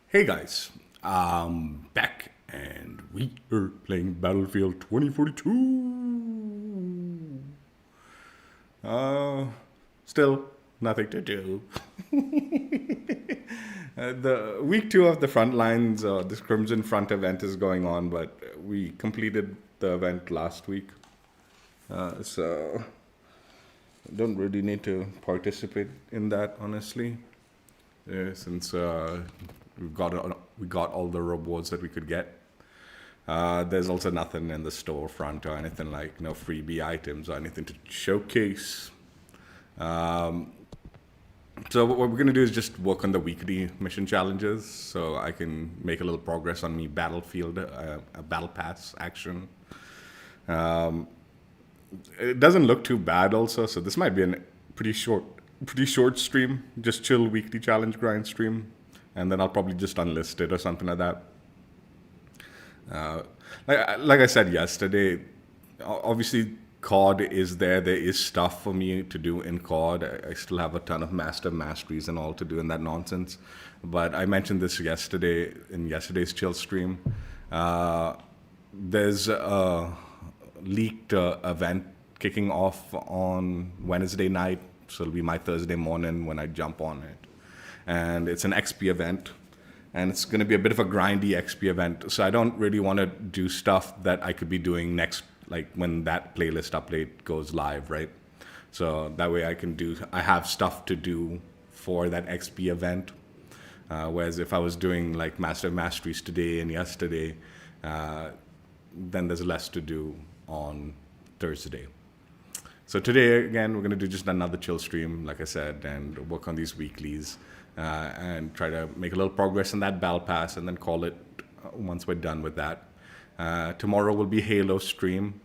Hey guys, I'm back and we are playing Battlefield 2042. Uh, Still nothing to do. The week two of the Frontlines, this Crimson Front event is going on, but we completed the event last week. So don't really need to participate in that, honestly. Since we got all the rewards that we could get. There's also nothing in the storefront or anything like no freebie items or anything to showcase. So what we're gonna do is just work on the weekly mission challenges, so I can make a little progress on me battlefield, a battle pass action. It doesn't look too bad also, so this might be a pretty short stream, just chill weekly challenge grind stream, and then I'll probably just unlist it or something like that. Like I said yesterday, obviously COD is there. There is stuff for me to do in COD. I still have a ton of masteries and all to do in that nonsense. But I mentioned this yesterday in yesterday's chill stream. There's a leaked event kicking off on Wednesday night, so it'll be my Thursday morning when I jump on it. And it's an XP event, and it's going to be a bit of a grindy XP event. So I don't really want to do stuff that I could be doing next, like when that playlist update goes live, right? So that way I have stuff to do for that XP event. Whereas if I was doing like masteries today and yesterday, then there's less to do on Thursday. So today, again, we're going to do just another chill stream, like I said, and work on these weeklies and try to make a little progress in that battle pass and then call it once we're done with that. Tomorrow will be Halo stream.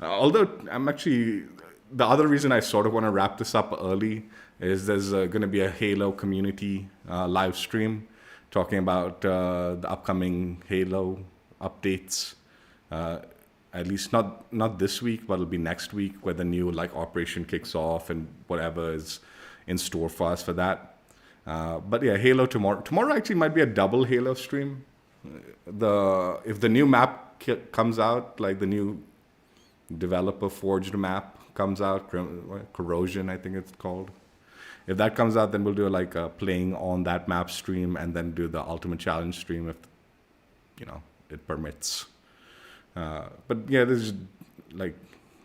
Although the other reason I sort of want to wrap this up early is there's going to be a Halo community live stream talking about the upcoming Halo updates. At least not this week, but it'll be next week where the new like operation kicks off and whatever is in store for us for that. But yeah, Halo tomorrow. Tomorrow actually might be a double Halo stream. If the new map comes out, like the new developer forged map comes out, Corrosion I think it's called. If that comes out, then we'll do like a playing on that map stream and then do the ultimate challenge stream if it permits. But yeah, there's like,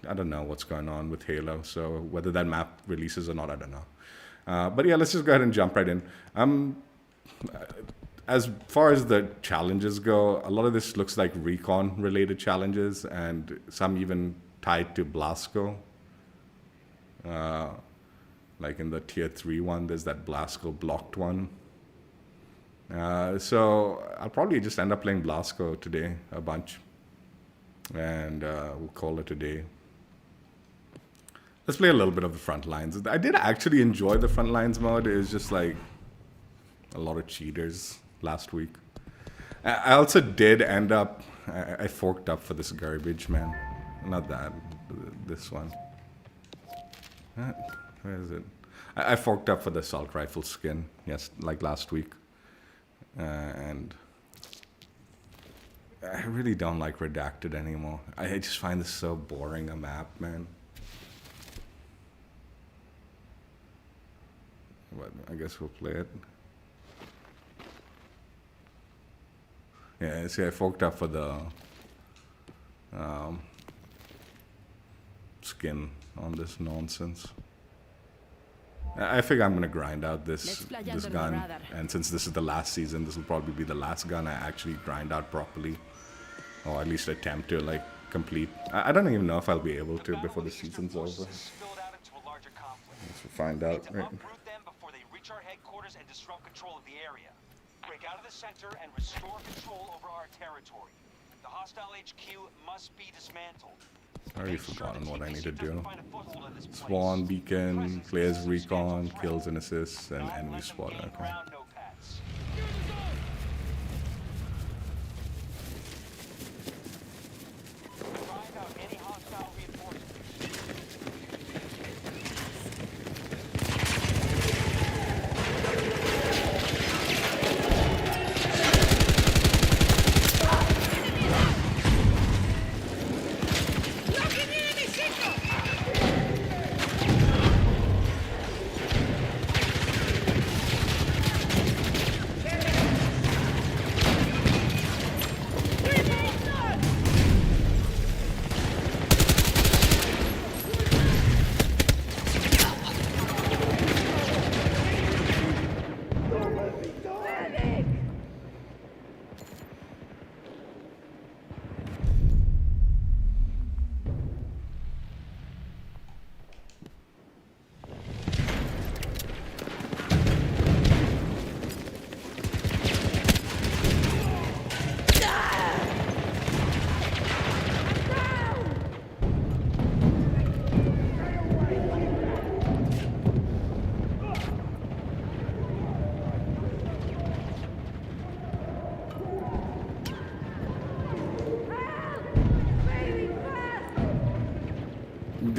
I don't know what's going on with Halo, so whether that map releases or not, I don't know. But yeah, let's just go ahead and jump right in. As far as the challenges go, a lot of this looks like recon-related challenges, and some even tied to Blasco. Like in the Tier 3 one, there's that Blasco blocked one. So I'll probably just end up playing Blasco today a bunch. And we'll call it a day. Let's play a little bit of the Frontlines. I did actually enjoy the Frontlines mode. It was just like a lot of cheaters last week. I also did end up, I forked up for this garbage, man. Not that, this one. Where is it? I forked up for the assault rifle skin, yes, like last week. And I really don't like Redacted anymore. I just find this so boring a map, man. But I guess we'll play it. Yeah, see, I forked up for the skin on this nonsense. I figure I'm gonna grind out this gun, and since this is the last season, this will probably be the last gun I actually grind out properly, or at least attempt to like complete. I don't even know if I'll be able to before the season's over. Let's find out. Right. Uproot them before they reach our headquarters and disrupt control of the area. Break out of the center and restore control over our territory. The hostile HQ must be dismantled. I already forgotten what I need to do. Spawn, beacon, players recon, kills and assists, and enemy spot. Okay.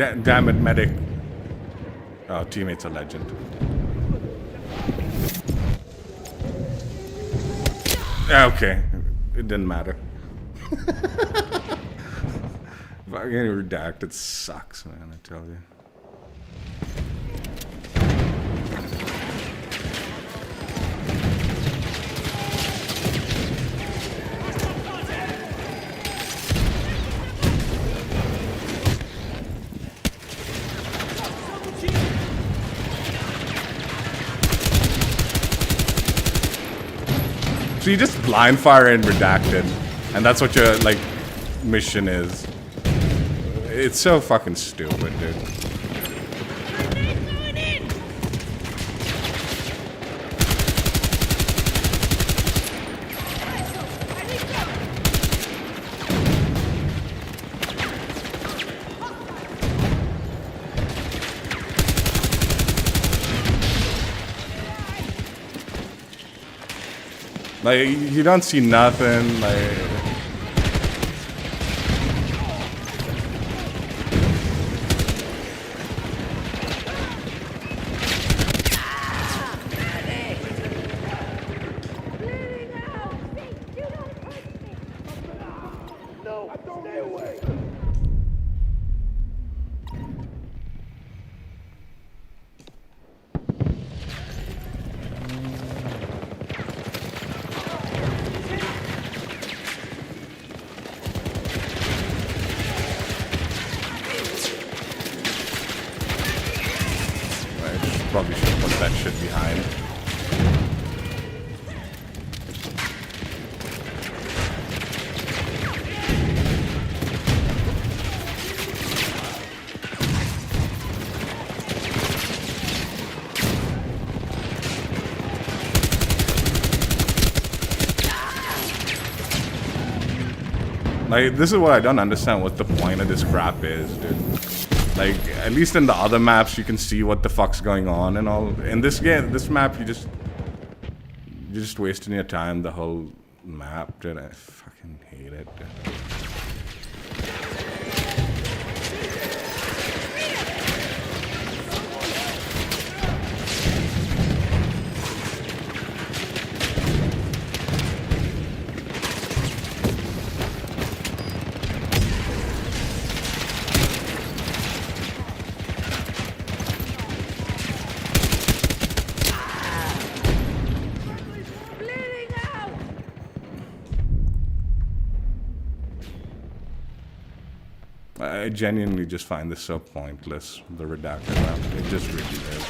Damn it, medic. Oh, teammate's a legend. Okay, it didn't matter. Fucking redacted sucks, man, I tell you. So you just blind fire in redacted, and that's what your like mission is. It's so fucking stupid, dude. Like, you don't see nothing, like... Probably should put that shit behind. Like, this is what I don't understand, what the point of this crap is, dude. Like, at least in the other maps, you can see what the fuck's going on and all. In this game, this map, you're just wasting your time the whole map, dude. I fucking hate it, dude. I genuinely just find this so pointless, the redacted map. It just really is.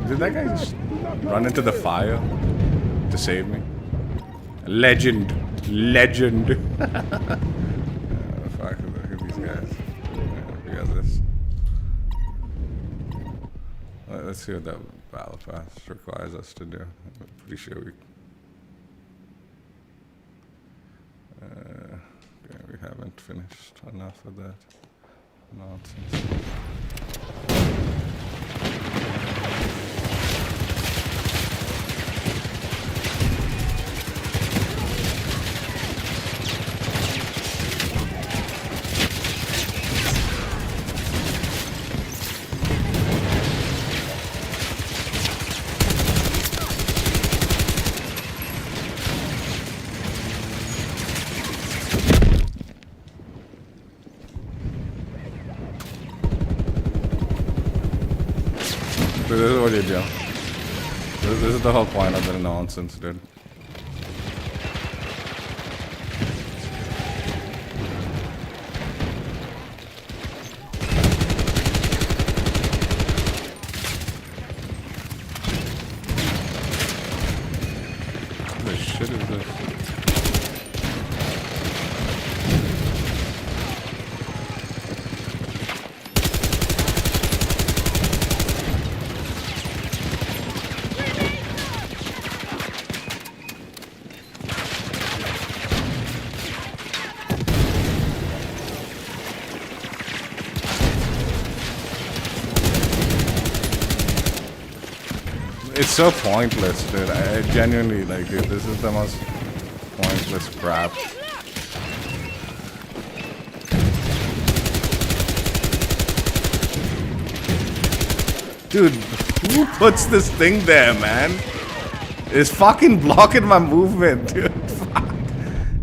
Did that guy just run into the fire to save me? Legend. Legend. Fuck, look at these guys. We got this. Let's see what that battle pass requires us to do. I'm pretty sure we haven't finished enough of that nonsense. This is what you do. This is the whole point of the nonsense, dude. shit is this? It's so pointless, dude. I genuinely, like, dude, this is the most pointless crap. Dude, who puts this thing there, man? It's fucking blocking my movement, dude. Fuck.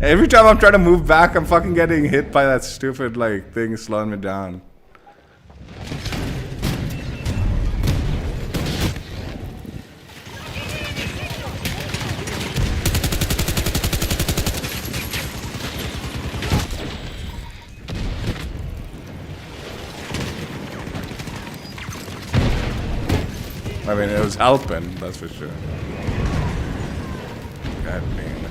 Every time I'm trying to move back, I'm fucking getting hit by that stupid, like, thing slowing me down. I mean, it was helping, that's for sure. God damn it.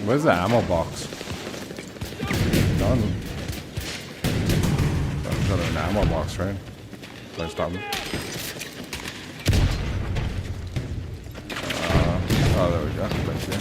Where's the ammo box? Done. I've got an ammo box, right? Can I stop me? Oh, there we go. Thank you.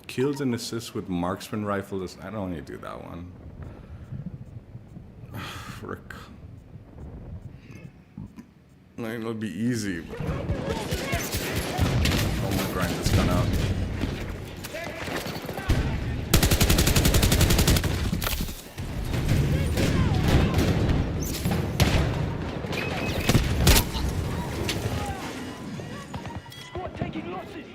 Kills and assists with marksman rifles. I don't need to do that one. Frick. I mean, it'll be easy, but I'm gonna grind this gun out. Squad taking losses.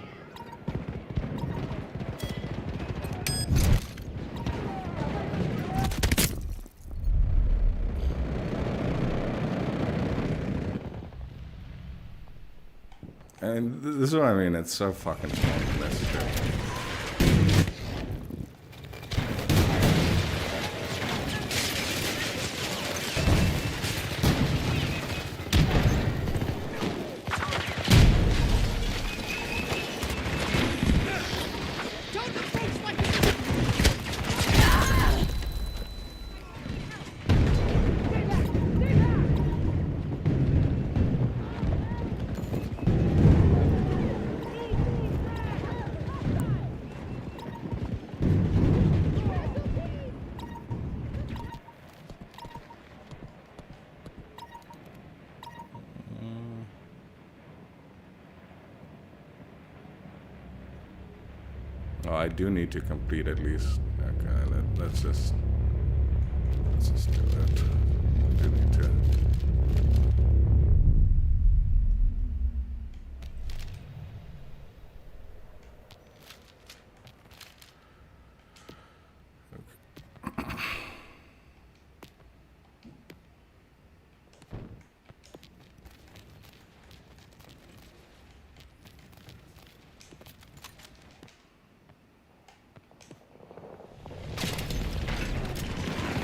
And this is what I mean, it's so fucking pointless, dude. Oh, I do need to complete at least. Okay, let's just do it. I do need to.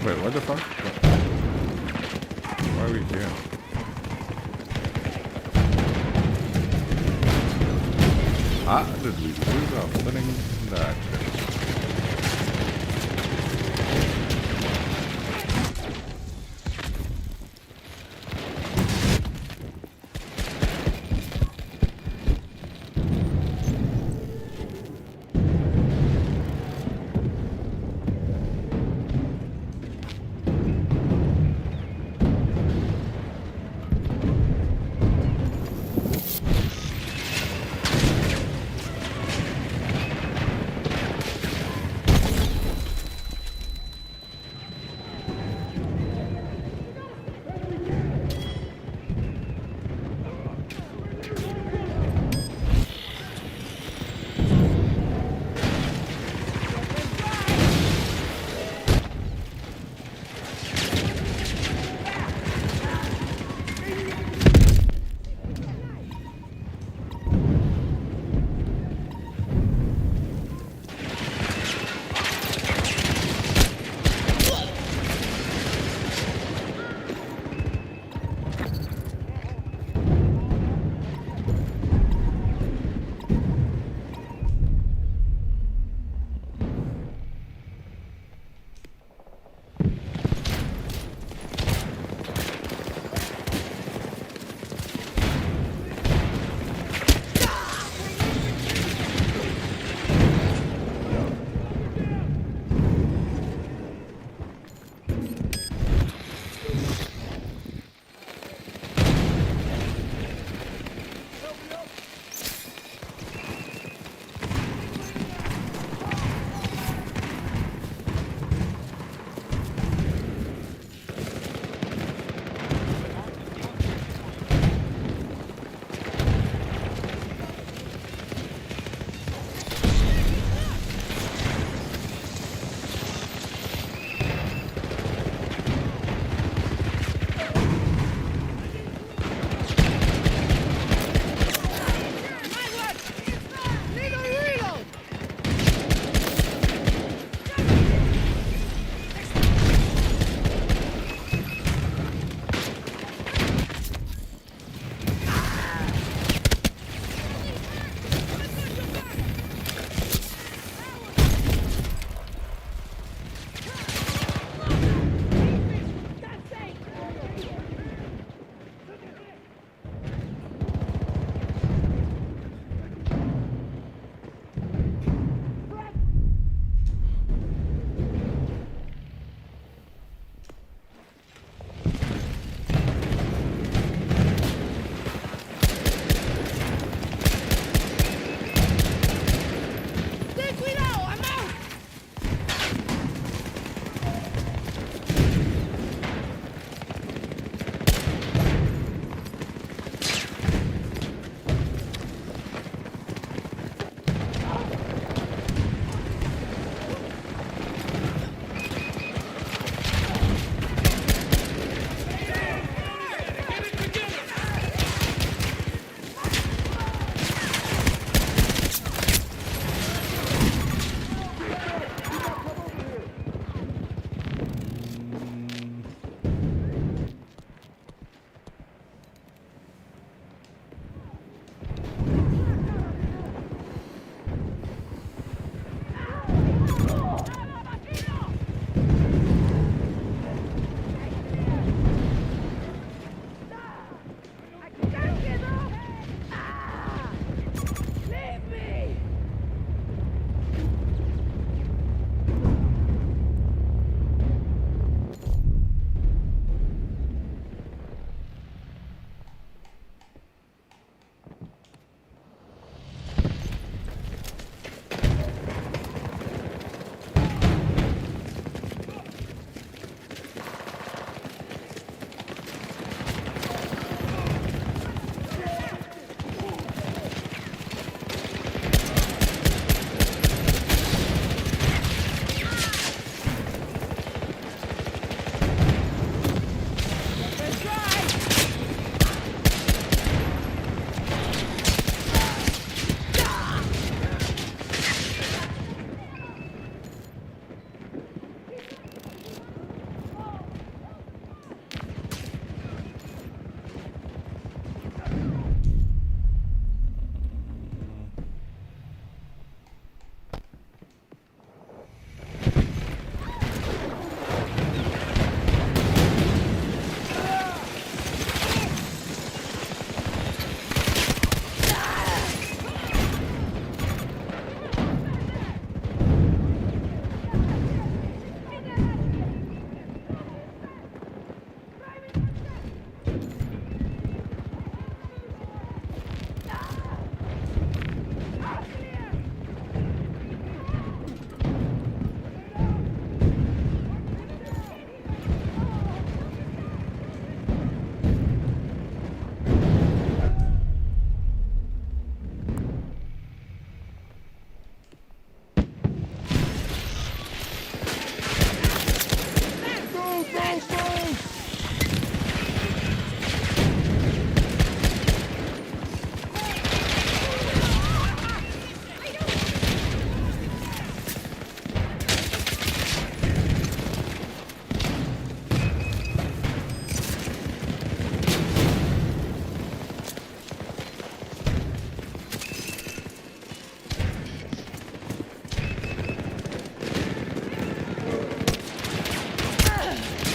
Wait, what the fuck? Why are we here? Ah, did we lose our footing? That.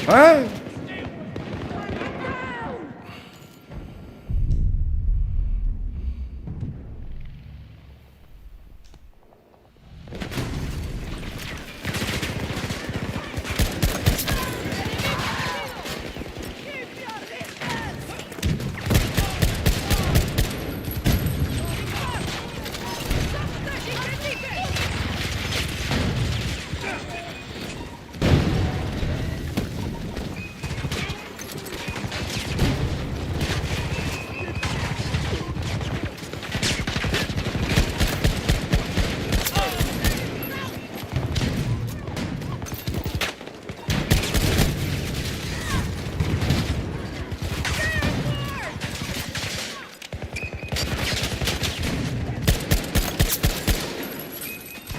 Huh?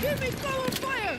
Give me follow fire!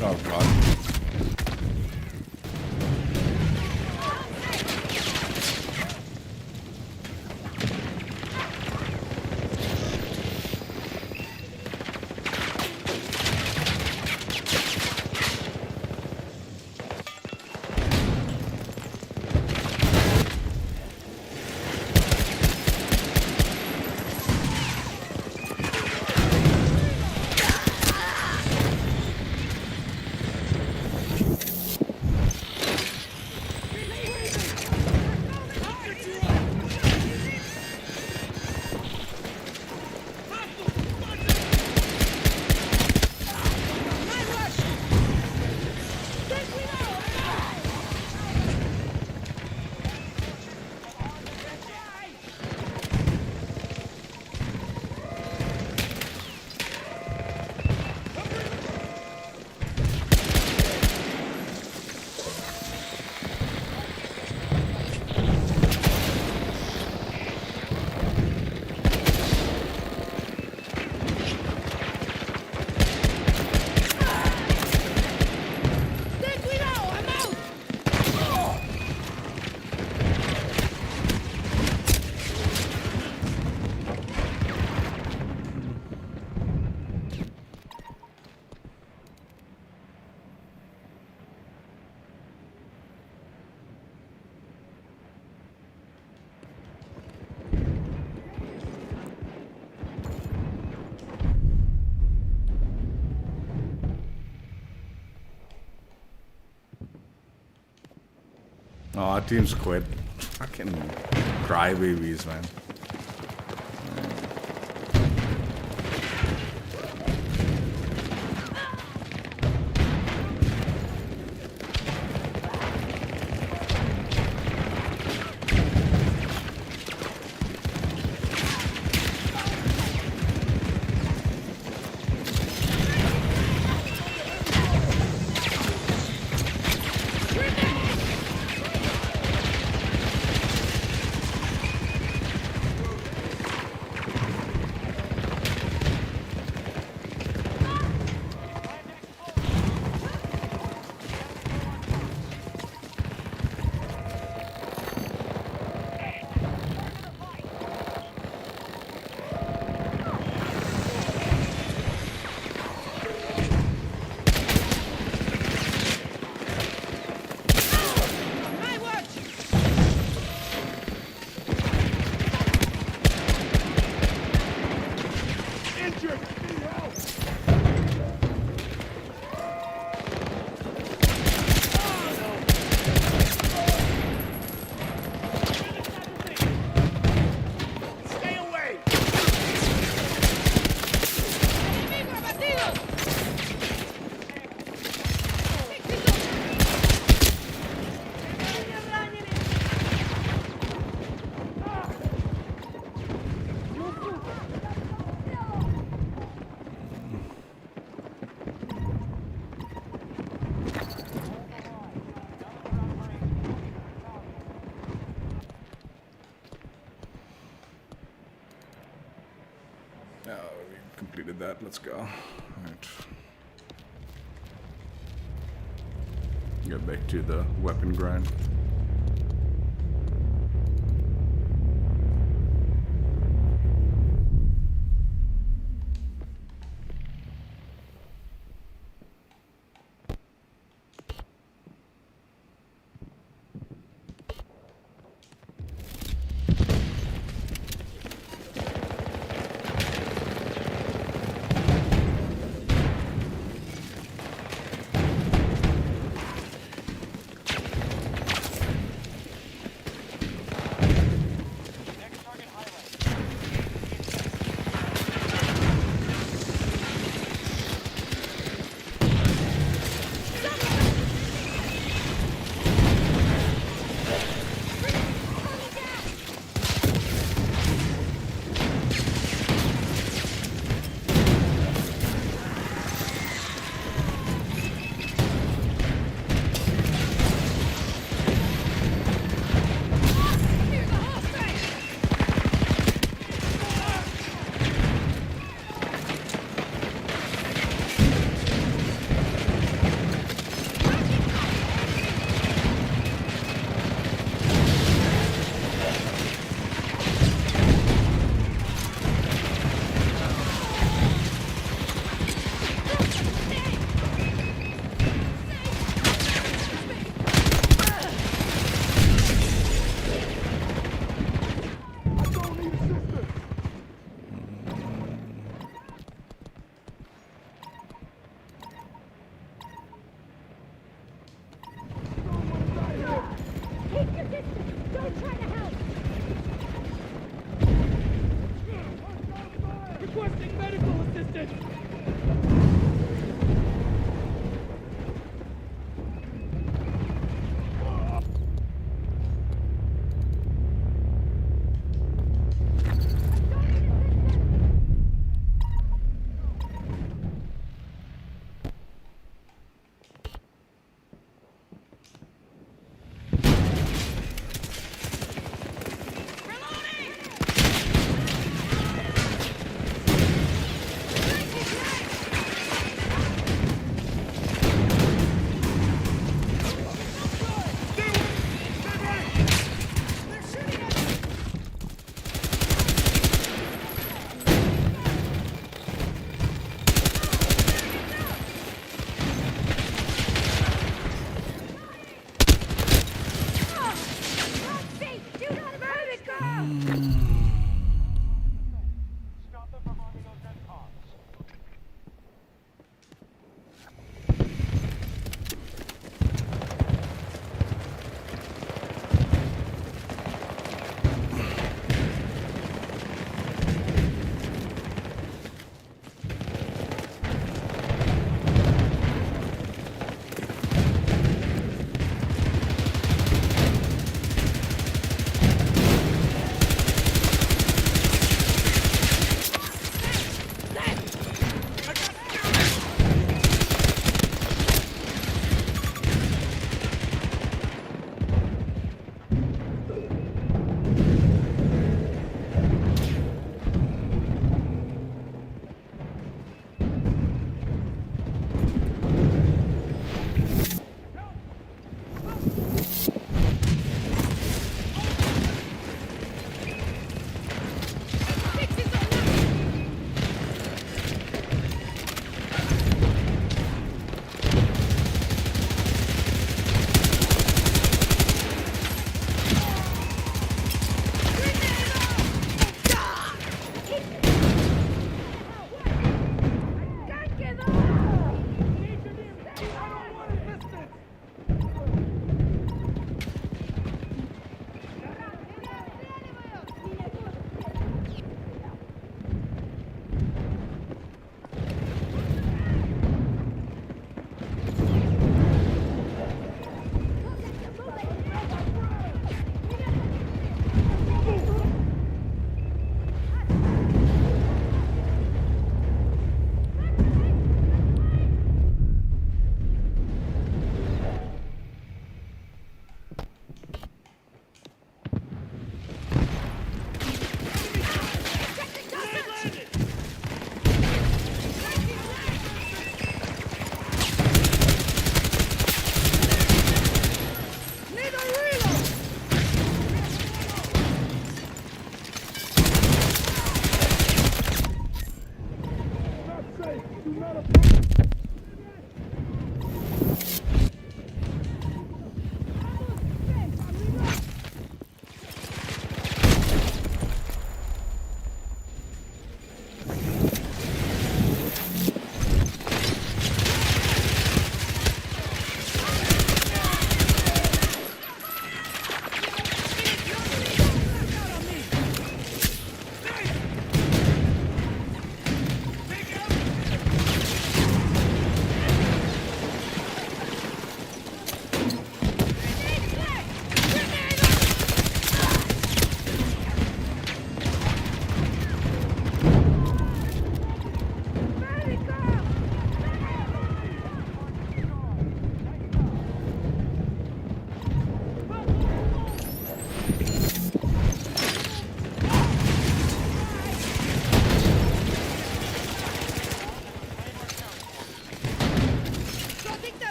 Oh god. Oh, our team's quit. Fucking crybabies, man. My watch! Injured! Need help! Stay away! ¡Enemigo abatido! Yeah, we completed that. Let's go. Alright. Get back to the weapon grind.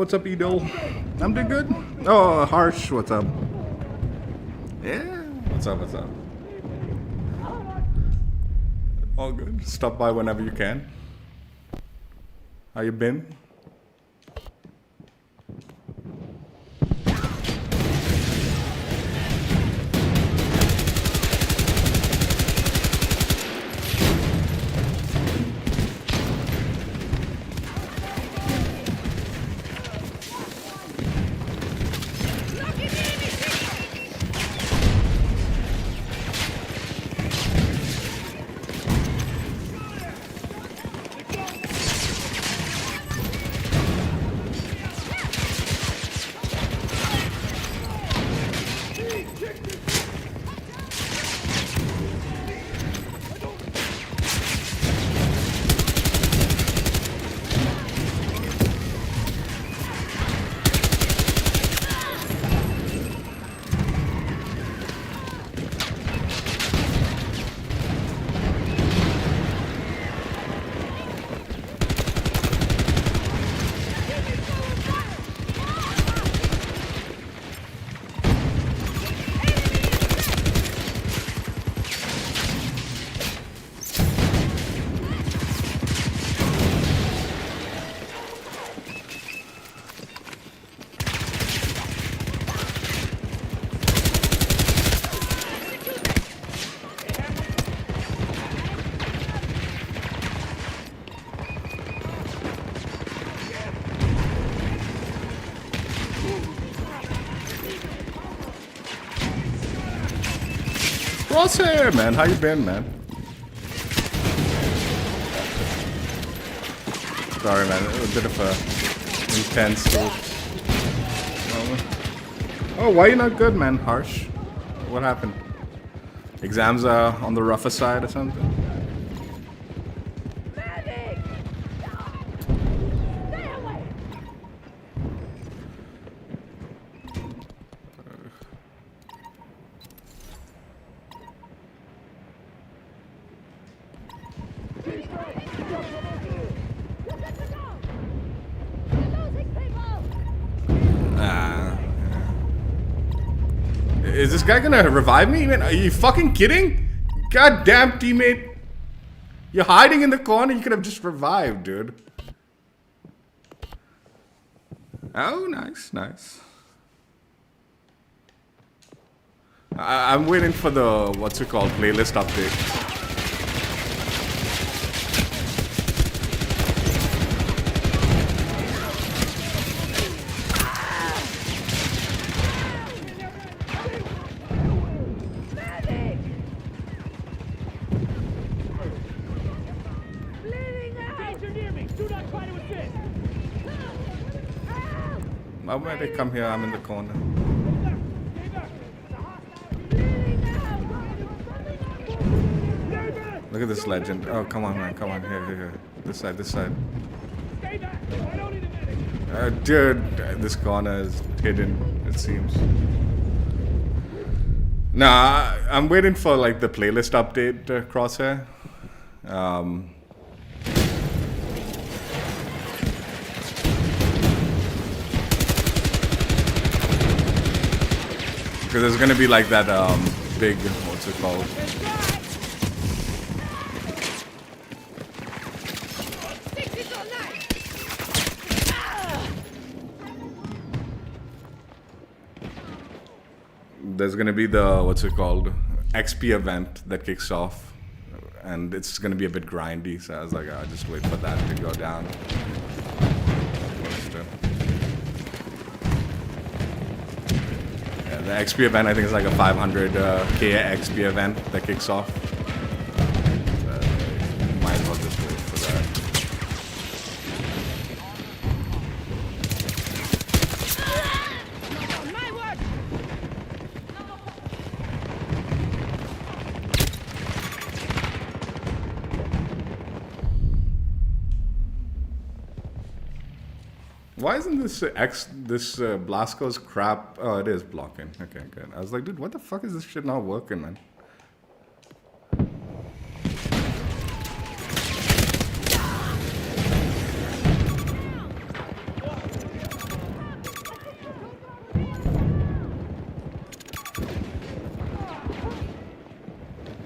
What's up, Edo? I'm doing good. Oh, Harsh, what's up? Yeah, what's up, what's up? All good. Stop by whenever you can. How you been? Crosshair, man. How you been, man? Sorry, man. A bit of a intense talk. Oh, why you not good, man? Harsh. What happened? Exams are on the rougher side or something? Medic! Stay away! Is this guy gonna revive me? Man, are you fucking kidding? Goddamn teammate. You're hiding in the corner. You could have just revived, dude. Oh, nice, nice. I'm waiting for the, what's it called, playlist update. When they come here, I'm in the corner. Look at this legend. Oh, come on, man. Come on. Here. This side, this side. Dude, this corner is hidden, it seems. Nah, I'm waiting for, like, the playlist update, Crosshair. Because there's gonna be like that big, what's it called? There's gonna be the, what's it called, XP event that kicks off, and it's gonna be a bit grindy. So I was like, I'll just wait for that to go down. The XP event, I think, is like a 500k XP event that kicks off. Might as well just wait for that. On my watch! Why isn't this Blasco's crap? Oh, it is blocking. Okay, good. I was like, dude, what the fuck is this shit not working, man?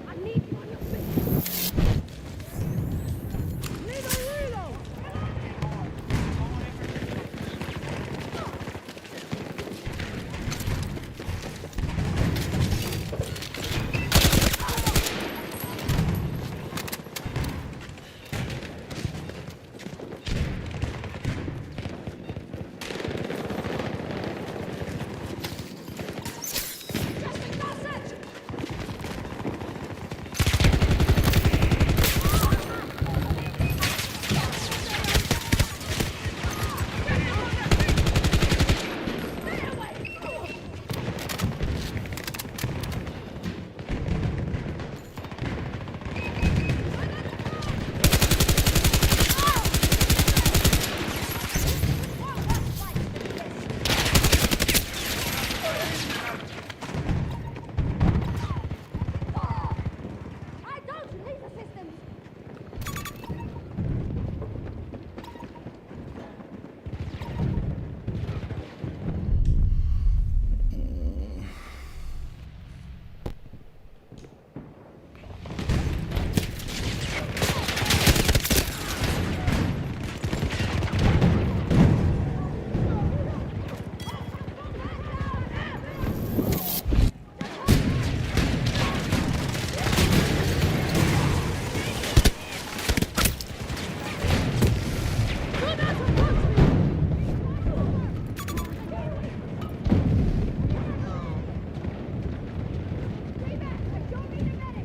I need you on your feet! Reload! I don't need assistance!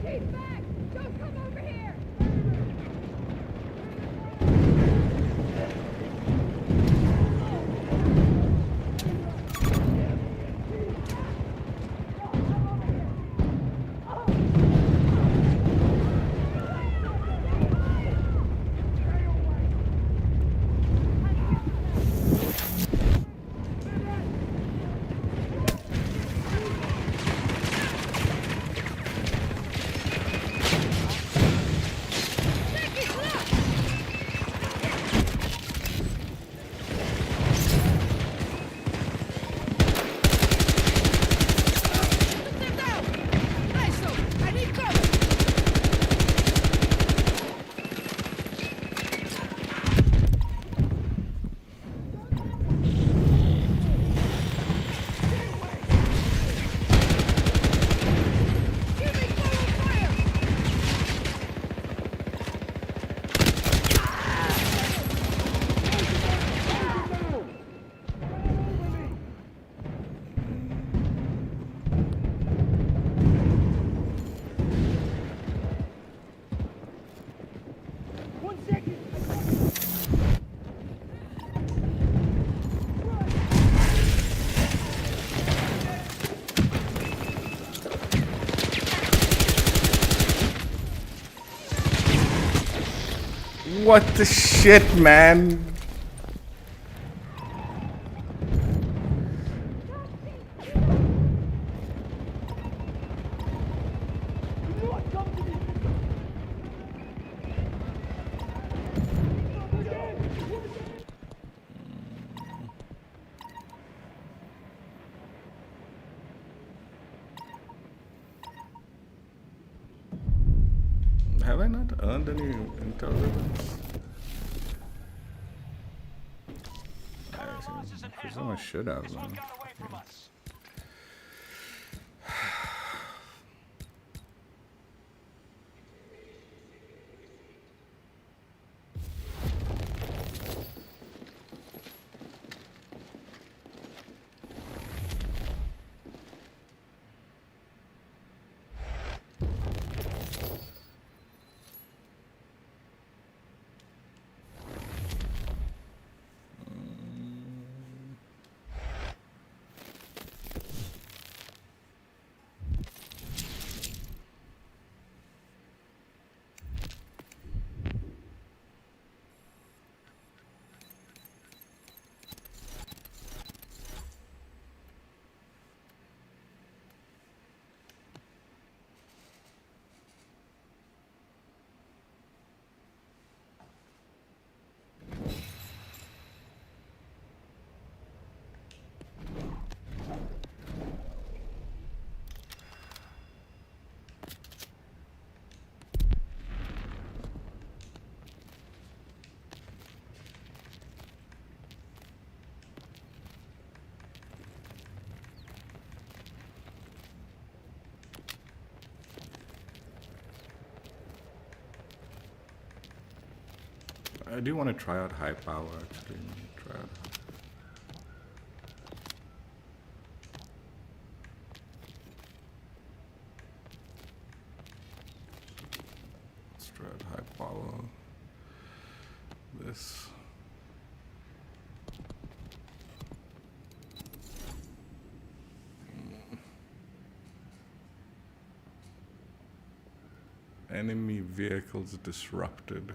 He's back! Don't come over here! Step down! Nice, I need cover! Give me forward fire! One second. What the shit, man? You know what? Come to me. Have I not earned any intelligence? Our losses and head Presume I home. should have, This one man. got away from us. I do want to try out high power actually. Try out. Let's try out high power. This. Enemy vehicles disrupted.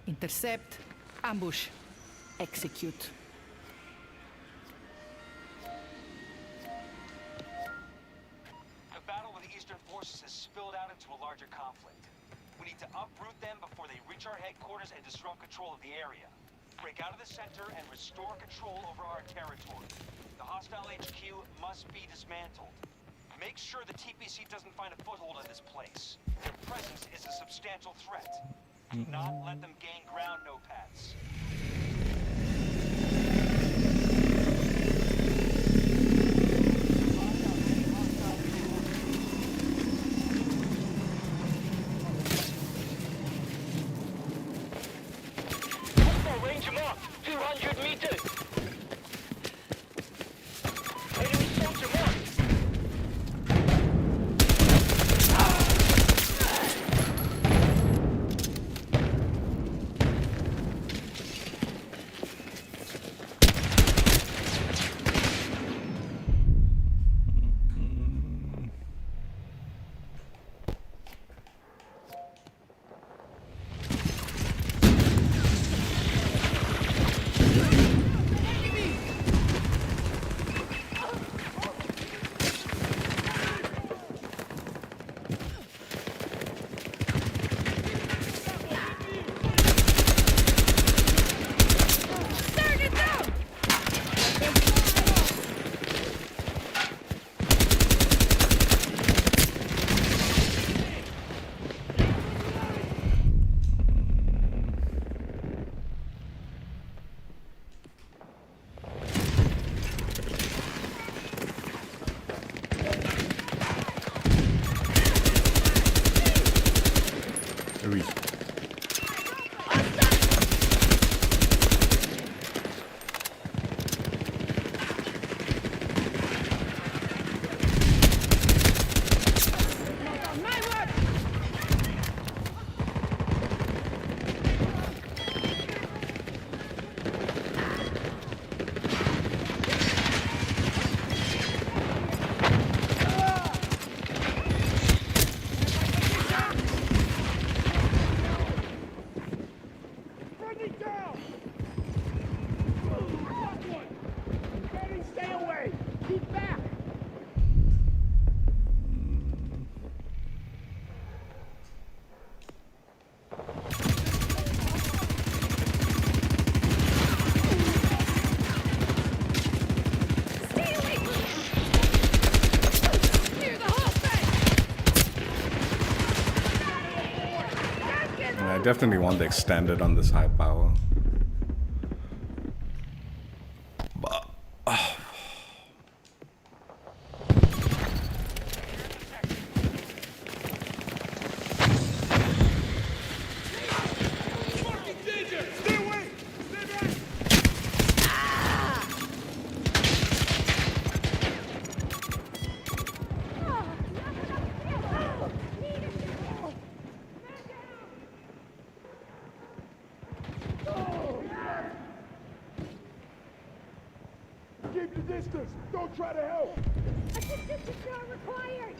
Intercept, ambush, execute. The battle with the Eastern forces has spilled out into a larger conflict. We need to uproot them before they reach our headquarters and disrupt control of the area. Break out of the center and restore control over our territory. The hostile HQ must be dismantled. Make sure the TPC doesn't find a foothold in this place. Their presence is a substantial threat. Do not let them gain ground, notepads. Hostile range marked. 200 meters. Enemy soldier marked. Target down! Oui. On my word! Friendly down. Got one. Ready, stay away. Keep back. Stay away! Clear the whole thing! Yeah, I definitely want the extended on this high power. But, Stay away. Stay back. distance. Don't try to help. Assistance is not required!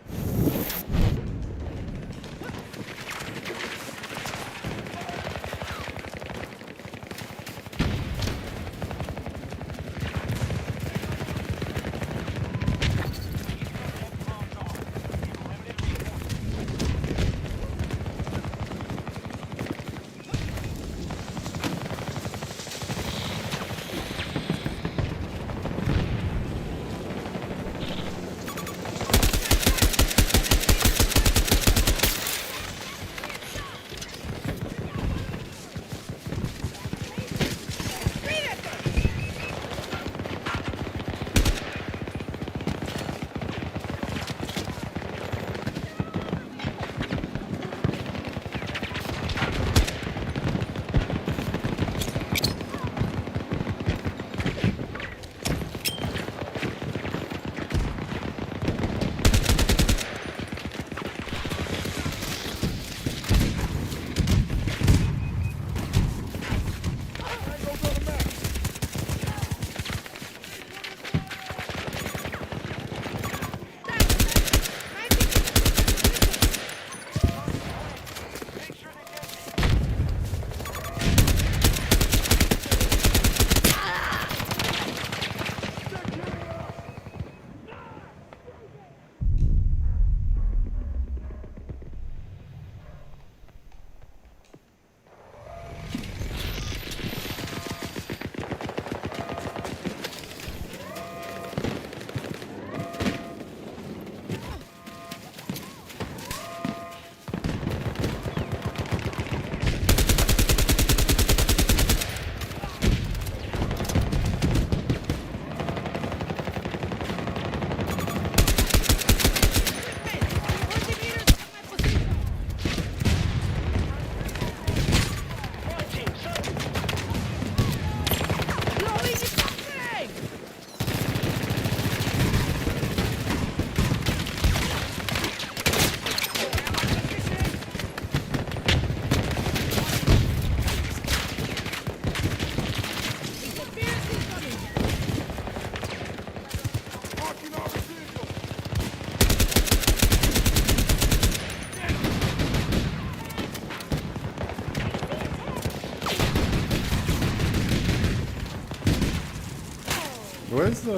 Where's the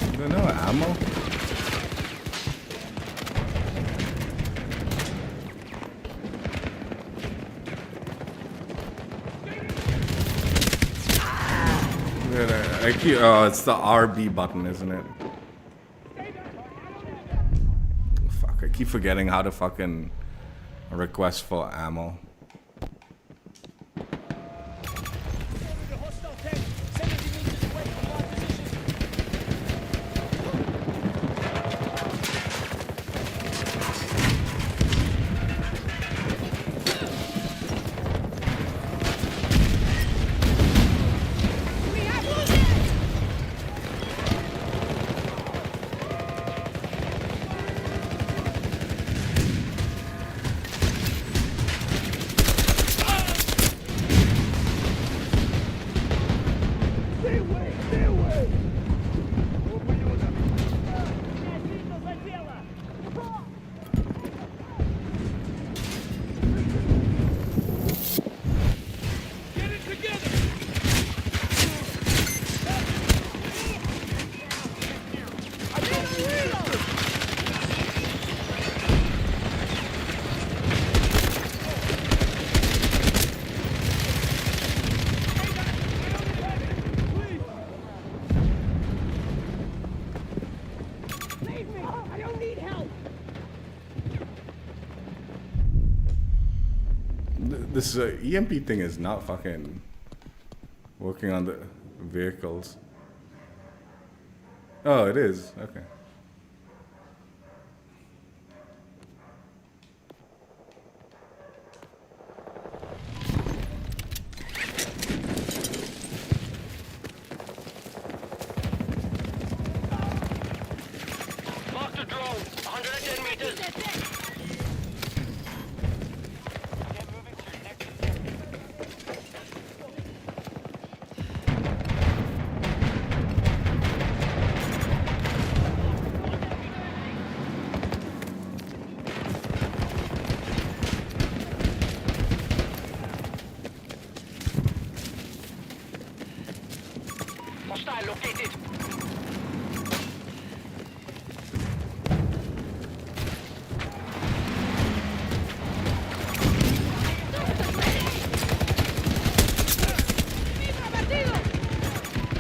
Is there no ammo? I keep, oh, it's the RB button, isn't it? Fuck, I keep forgetting how to fucking request for ammo. This EMP thing is not fucking working on the vehicles. Oh, it is. Okay. Hostile located. ¡Mira, batido!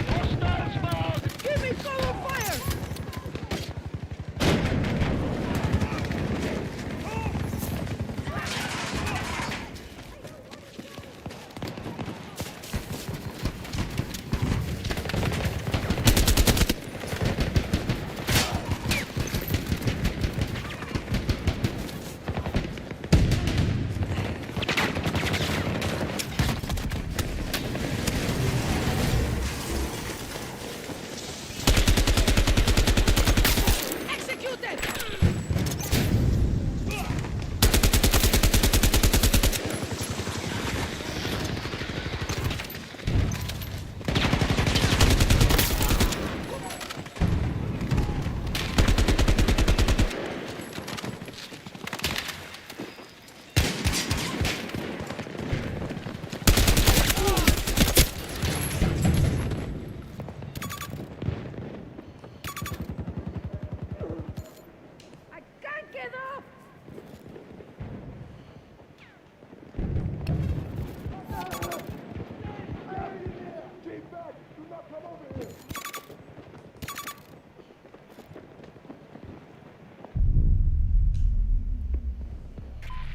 Hostile spotted! ¡Give me cover fire! Executed! I can't get up! Keep back! Do not come over here!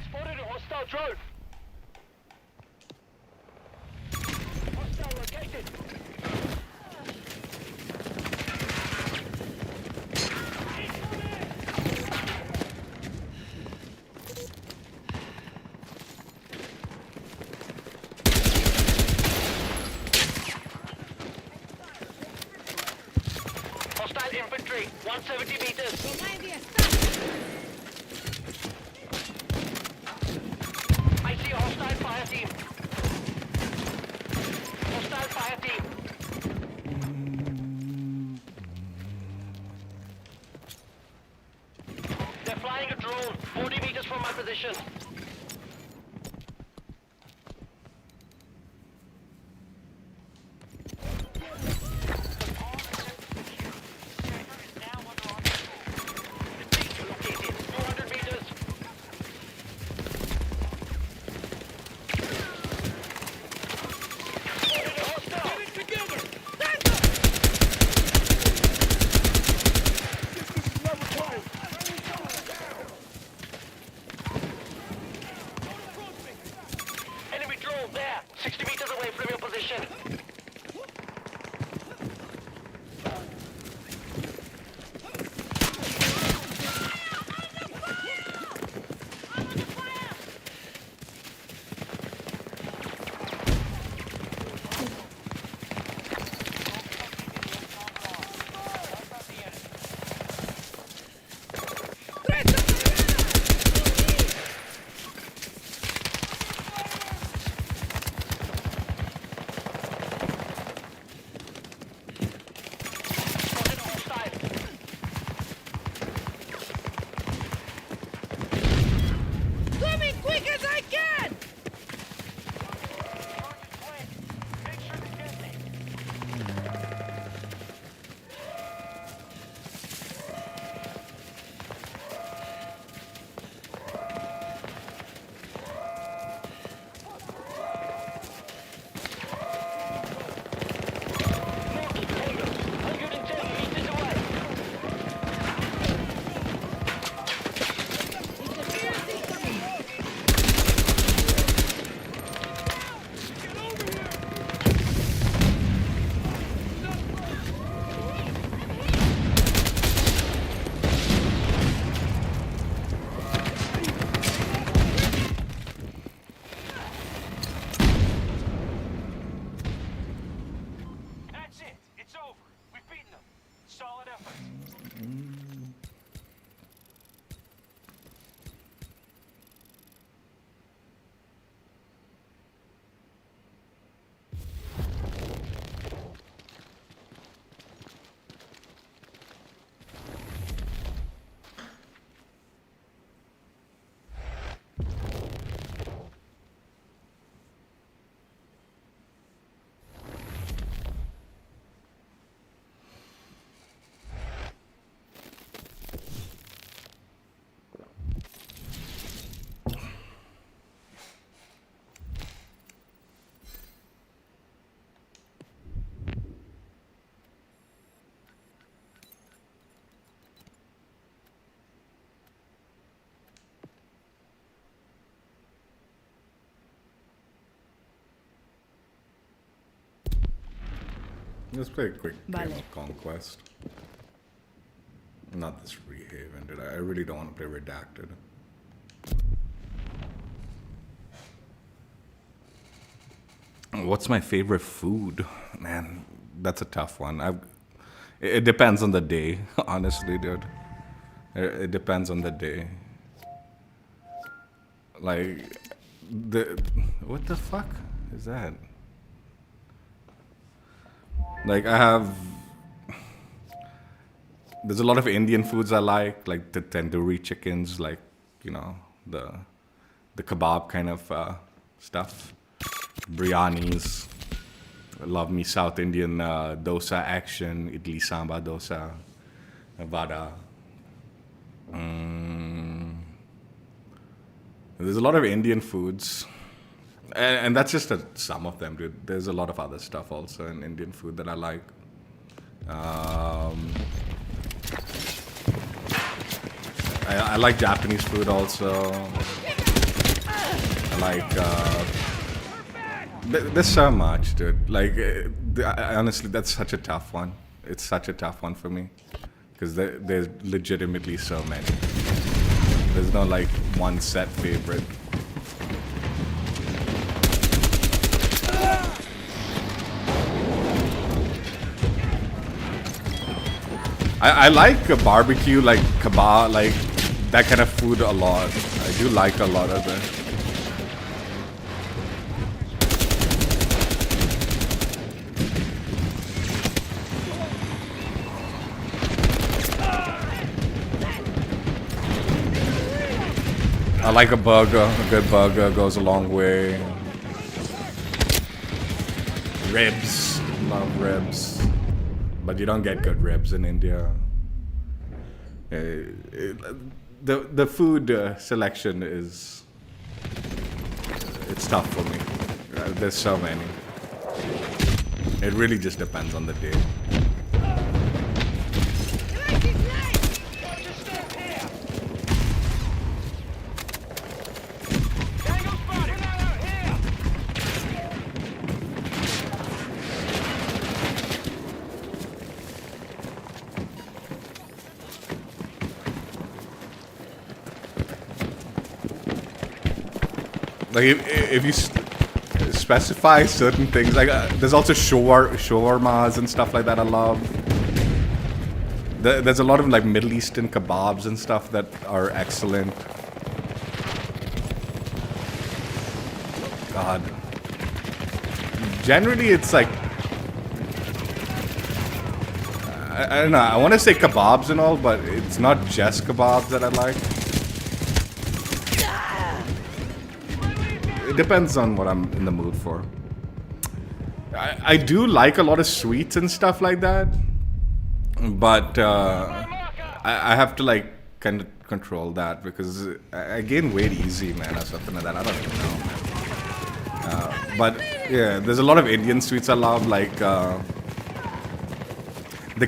Spotted a hostile drone. Hostile located. Hostile infantry, 170 meters. Behind the attack! I see a hostile fire team. Hostile fire team. They're flying a drone, 40 meters from my position. The danger located. Let's play a quick game Vale. of Conquest. Not this Rehaven, dude. I really don't want to play Redacted. What's my favorite food? Man, that's a tough one. It depends on the day, honestly, dude. It depends on the day. Like, what the fuck is that? Like, there's a lot of Indian foods I like the tandoori chickens, like, you know, the kebab kind of stuff. Biryanis. I love me South Indian dosa action, idli sambar dosa, vada. There's a lot of Indian foods. And that's just some of them, dude. There's a lot of other stuff also in Indian food that I like. I like Japanese food also. I like. There's so much, dude. Like, honestly, that's such a tough one. It's such a tough one for me. Because there's legitimately so many. There's no, like, one set favorite. I like a barbecue, like kebab, like that kind of food a lot. I do like a lot of it. I like a burger. A good burger goes a long way. Ribs. Love ribs. But you don't get good ribs in India. The food selection it's tough for me. There's so many. It really just depends on the day. Like if you specify certain things, like there's also shawarmas and stuff like that I love. There's a lot of like Middle Eastern kebabs and stuff that are excellent. God. Generally, it's like I don't know. I want to say kebabs and all, but it's not just kebabs that I like. It depends on what I'm in the mood for. I do like a lot of sweets and stuff like that, but I have to like kind of control that because I gain weight easy, man, or something like that. I don't even know, man. But yeah, there's a lot of Indian sweets I love, like the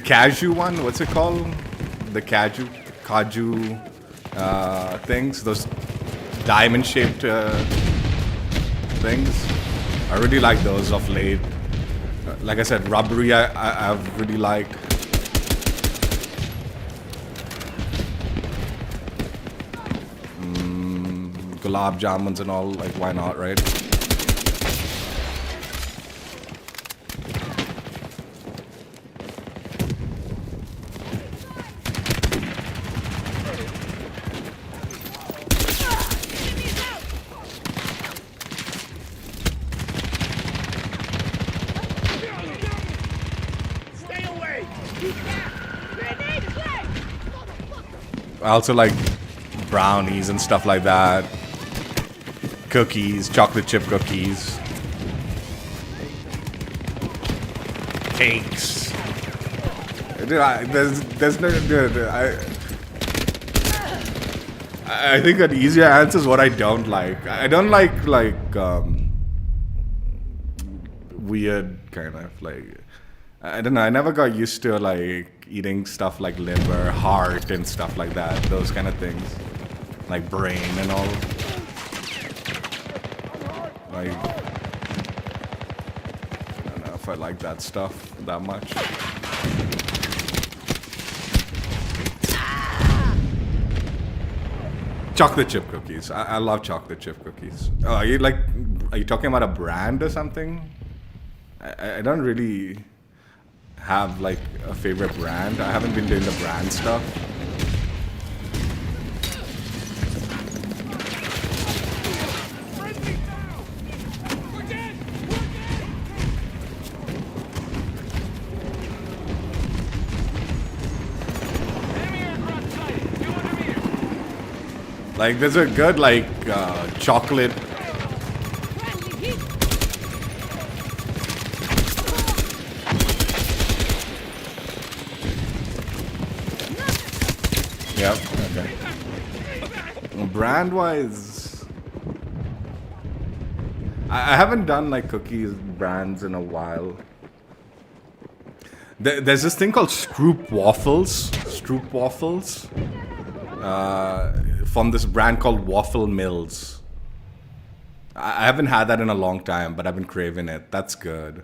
cashew one. What's it called? The kaju things. Those diamond-shaped things. I really like those of late. Like I said, rubbery I've really liked. Gulab jamuns and all, like why not, right? I also like brownies and stuff like that. Cookies, chocolate chip cookies. Cakes. Dude, there's no... Dude, I think an easier answer is what I don't like. I don't like weird kind of like... I don't know, I never got used to like eating stuff like liver, heart and stuff like that. Those kind of things. Like brain and all. Like, I don't know, if I like that stuff that much. Chocolate chip cookies. I love chocolate chip cookies. Oh, are you talking about a brand or something? I don't really have like a favorite brand. I haven't been doing the brand stuff. Like, there's a good, like, chocolate. Friendly hit. Yep, okay. Brand-wise, I haven't done, like, cookies brands in a while. There's this thing called Stroop Waffles. Stroop Waffles. From this brand called Waffle Mills. I haven't had that in a long time, but I've been craving it. That's good.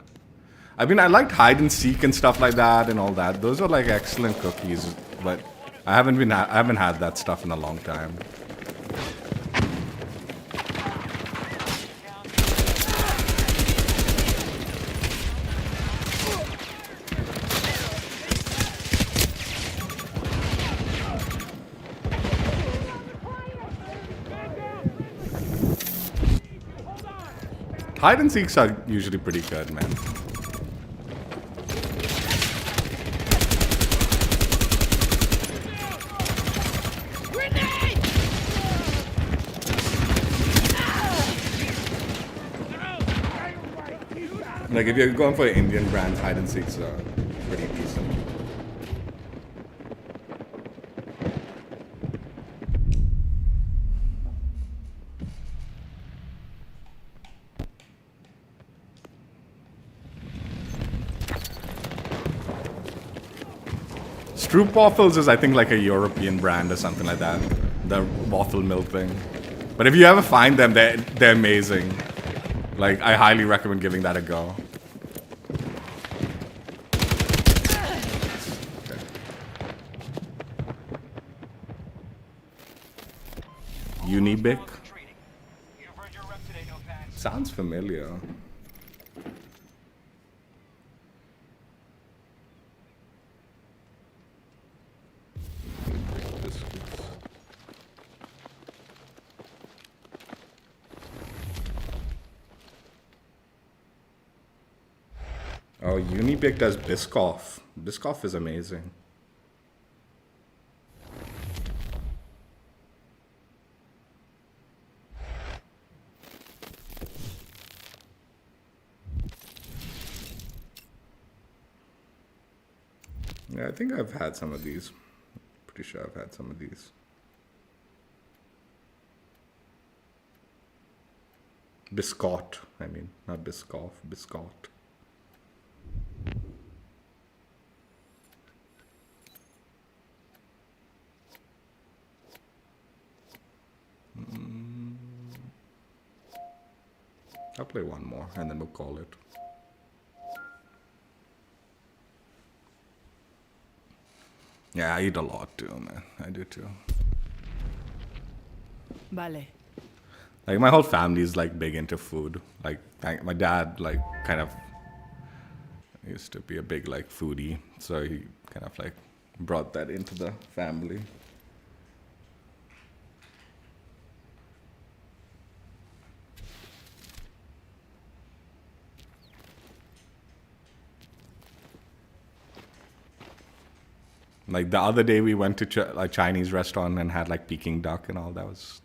I mean, I liked hide and seek and stuff like that and all that. Those are like excellent cookies, but I haven't had that stuff in a long time. Hide and seeks are usually pretty good, man. Grenade! Like if you're going for Indian brands, hide and seeks are pretty decent. Stroop Waffles is, I think, like a European brand or something like that. The waffle milk thing. But if you ever find them, they're amazing. Like, I highly recommend giving that a go. Unibic? You've earned your rep today, no-pants. Sounds familiar. Oh, Unibic does Biscoff. Biscoff is amazing. Yeah, I think I've had some of these. Pretty sure I've had some of these. Biscott, I mean, not Biscoff, Biscott. I'll play one more and then we'll call it. Yeah, I eat a lot too, man. I do too. Vale. Like my whole family is like big into food. Like my dad like kind of used to be a big like foodie, so he kind of like brought that into the family. Like the other day we went to a Chinese restaurant and had like Peking duck and all. That was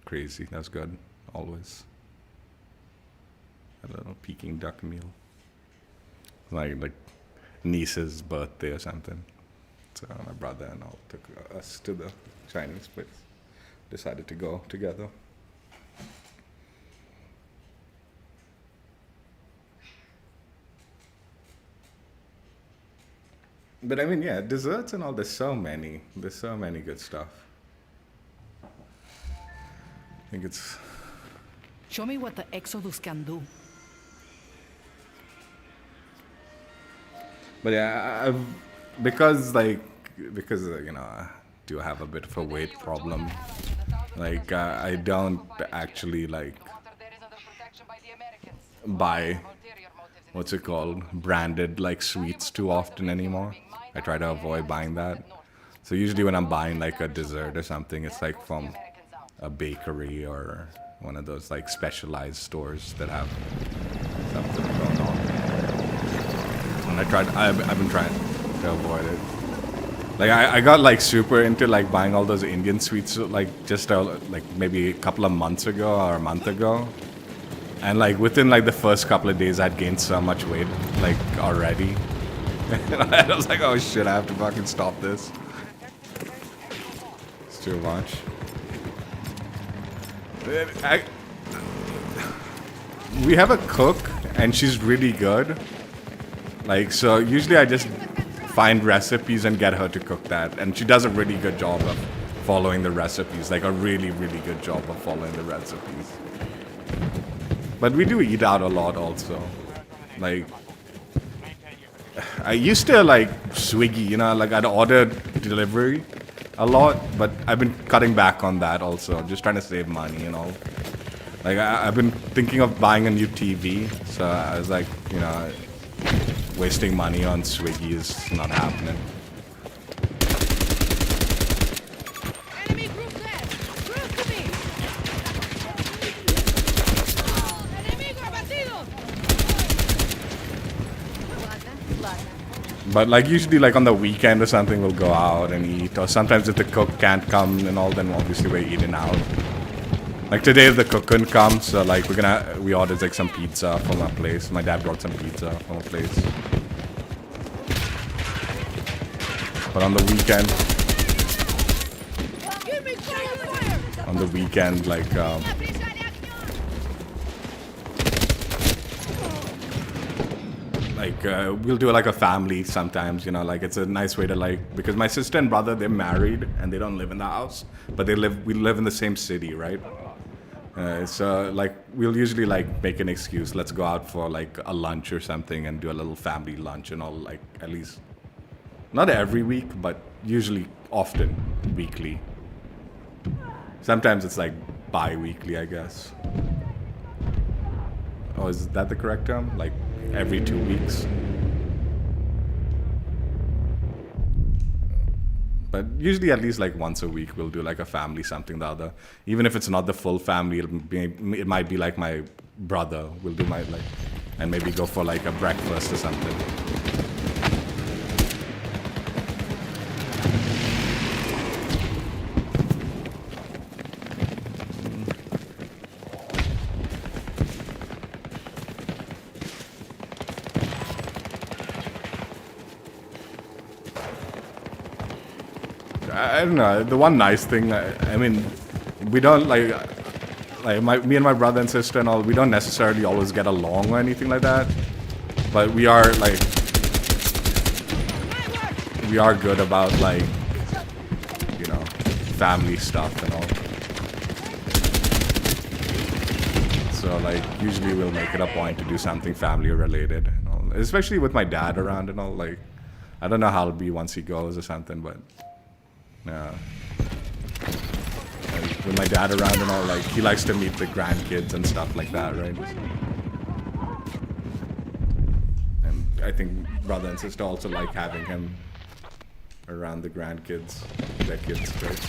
crazy. That was good. Always. I don't know, Peking duck meal. Like niece's birthday or something. So my brother and all took us to the Chinese place. Decided to go together. But I mean, yeah, desserts and all, there's so many good stuff. I think it's... Show me what the Exodus can do. But yeah, because you know I do have a bit of a weight problem. Like I don't actually like buy what's it called branded like sweets too often anymore. I try to avoid buying that. So usually when I'm buying like a dessert or something, it's like from a bakery or one of those like specialized stores that have something going on. And I've been trying to avoid it. Like I got like super into like buying all those Indian sweets like just like maybe a couple of months ago or a month ago. And like within like the first couple of days I'd gained so much weight like already. And I was like, oh shit, I have to fucking stop this. It's too much. We have a cook and she's really good. Like so usually I just find recipes and get her to cook that, and she does a really good job of following the recipes, like a really good job of following the recipes. But we do eat out a lot also. Like I used to like Swiggy, you know, like I'd order delivery a lot, but I've been cutting back on that also, just trying to save money, you know. Like I've been thinking of buying a new TV, so I was like, you know, wasting money on Swiggy is not happening. Enemy group there! Close to me! Enemigo abatido! But like usually like on the weekend or something we'll go out and eat, or sometimes if the cook can't come and all, then obviously we're eating out. Like today the cook couldn't come, so like we ordered like some pizza from a place. My dad brought some pizza from a place. But on the weekend, Give me fire! on the weekend like we'll do like a family sometimes, you know, like it's a nice way to like, because my sister and brother, they're married and they don't live in the house, but we live in the same city, right? So like we'll usually like make an excuse, let's go out for like a lunch or something and do a little family lunch and all, like at least not every week, but usually often weekly. Sometimes it's like bi-weekly, I guess. Oh, is that the correct term? Like every 2 weeks? But usually at least like once a week we'll do like a family something the other. Even if it's not the full family, it might be like my brother. We'll do my like, and maybe go for like a breakfast or something. I don't know. The one nice thing, I mean, we don't like me and my brother and sister and all. We don't necessarily always get along or anything like that, but we are good about like, you know, family stuff and all. So like usually we'll make it a point to do something family related, and all. Especially with my dad around and all. Like I don't know how it'll be once he goes or something, but. Yeah. Like, with my dad around and all, like he likes to meet the grandkids and stuff like that, right? And I think brother and sister also like having him around the grandkids, their kids, right?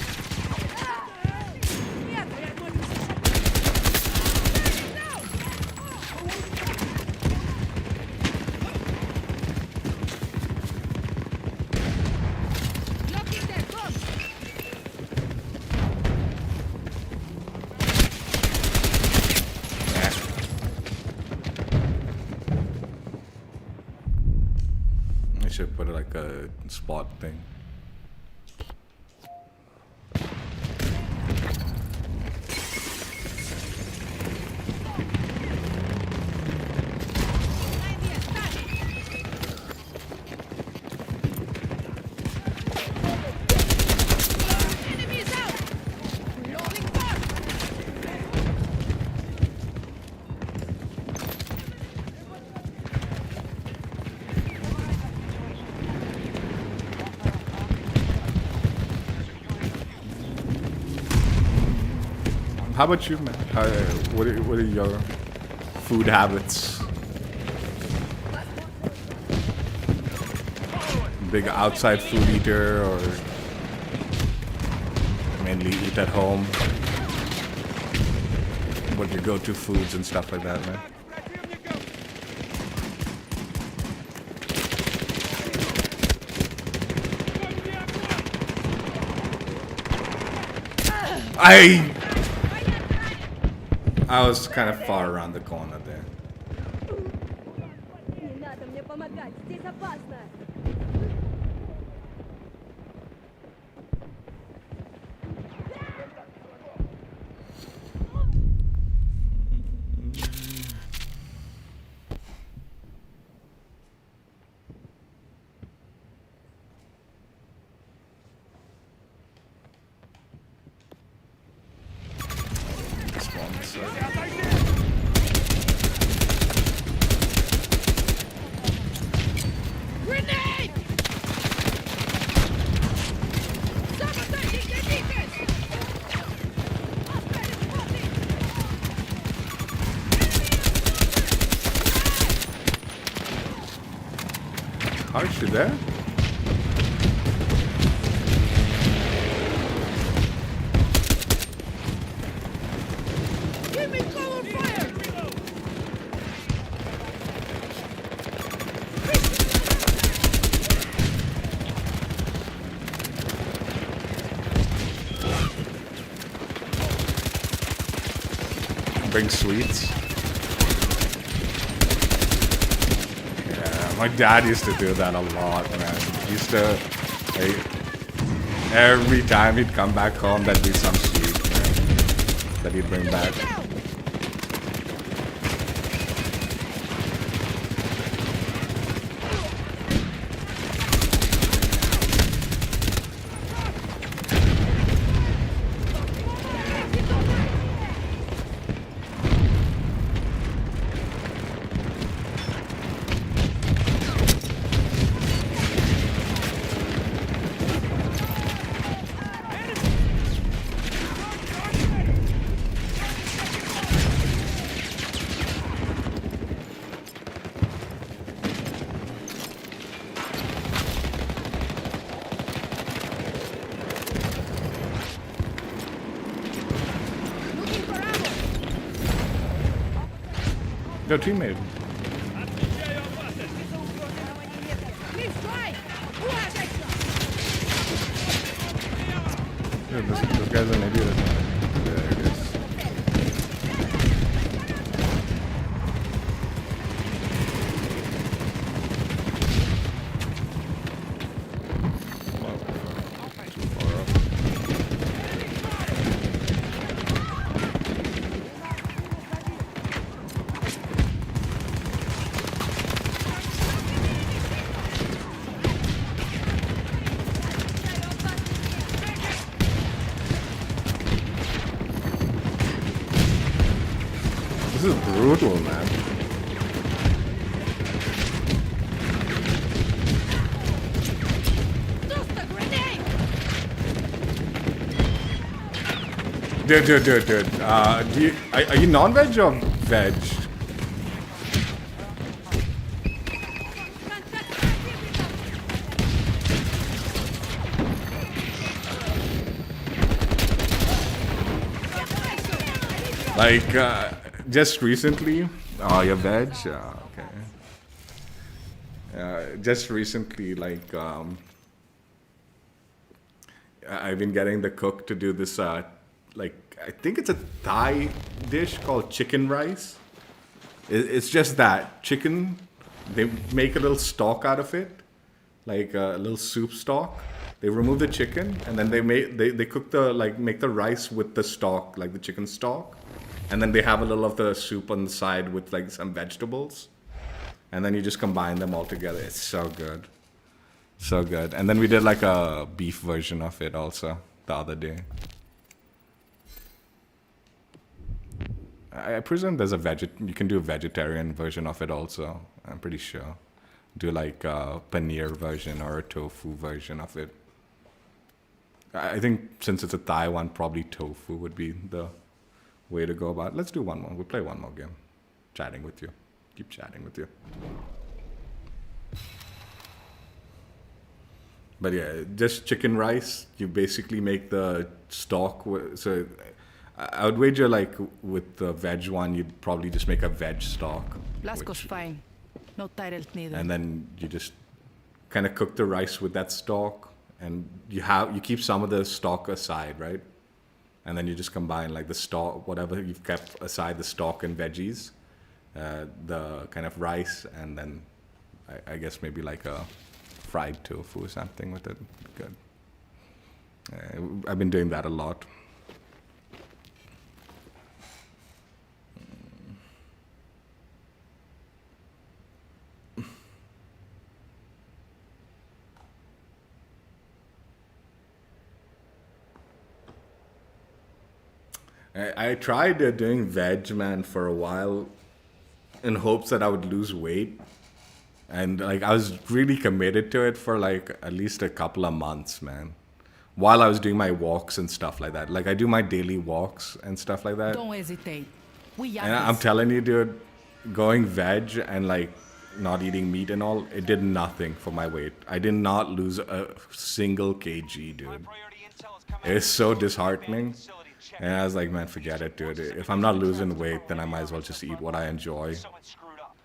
Should put like a spot thing. How about you, man? What are your food habits? Big outside food eater or mainly eat at home? What your go-to foods and stuff like that, man? I was kind of far around the corner there. Не надо мне помогать, здесь опасно. Grenade! Sabotaging the defense! Are you there? Give me cover fire! Bring sweets. Yeah, my dad used to do that a lot, man. He used to, like, every time he'd come back home, there'd be some sweet, man, that he'd bring back. Looking for ammo! Your teammate. Please try! Who has extra? Dude, this guy's an idiot. There it is. Too far up. This is brutal, man. Toss the grenade! Dude. Are you non-veg or veg? Like, just recently? Oh, you're veg? Okay. Just recently, like, I've been getting the cook to do this, like, I think it's a Thai dish called chicken rice. It's just that chicken. They make a little stock out of it, like a little soup stock. They remove the chicken and then they cook make the rice with the stock, like the chicken stock, and then they have a little of the soup on the side with like some vegetables, and then you just combine them all together. It's so good, so good. And then we did like a beef version of it also the other day. I presume there's you can do a vegetarian version of it also. I'm pretty sure. Do like a paneer version or a tofu version of it. I think since it's a Thai one, probably tofu would be the way to go about it. Let's do one more. We'll play one more game. Chatting with you. Keep chatting with you. But yeah, just chicken rice. You basically make the stock. So I would wager like with the veg one, you'd probably just make a veg stock. Blasco's fine. No title neither. And then you just kind of cook the rice with that stock, and you keep some of the stock aside, right? And then you just combine like the stock, whatever you've kept aside, the stock and veggies, the kind of rice, and then I guess maybe like a fried tofu or something with it. Good. I've been doing that a lot. I tried doing veg, man, for a while in hopes that I would lose weight. And like I was really committed to it for like at least a couple of months, man. While I was doing my walks and stuff like that. Like I do my daily walks and stuff like that. Don't hesitate. We And I'm telling you, dude, going veg and like not eating meat and all, it did nothing for my weight. I did not lose a single kg, dude. It's so disheartening. And I was like, man, forget it, dude. If I'm not losing weight, then I might as well just eat what I enjoy. Someone screwed up.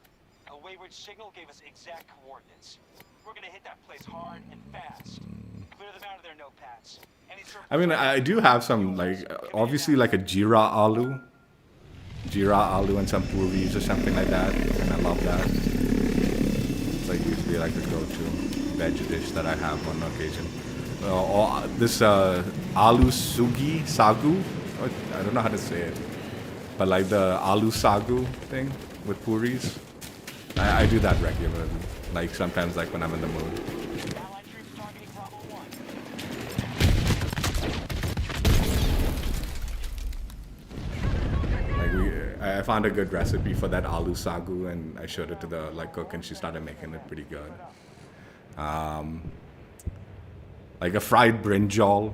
A wayward signal gave us exact coordinates. We're gonna hit that place hard and fast. Clear them out of their notepads. I mean, I do have some, like, obviously like a Jeera aloo and some puris or something like that. And I love that. It's like usually like a go-to veg dish that I have on occasion. Or this aloo sagu. I don't know how to say it, but like the aloo sagu thing with puris. I do that regularly. Like sometimes, like when I'm in the mood. Like I found a good recipe for that aloo sagu, and I showed it to the cook, and she started making it pretty good. Like a fried brinjal,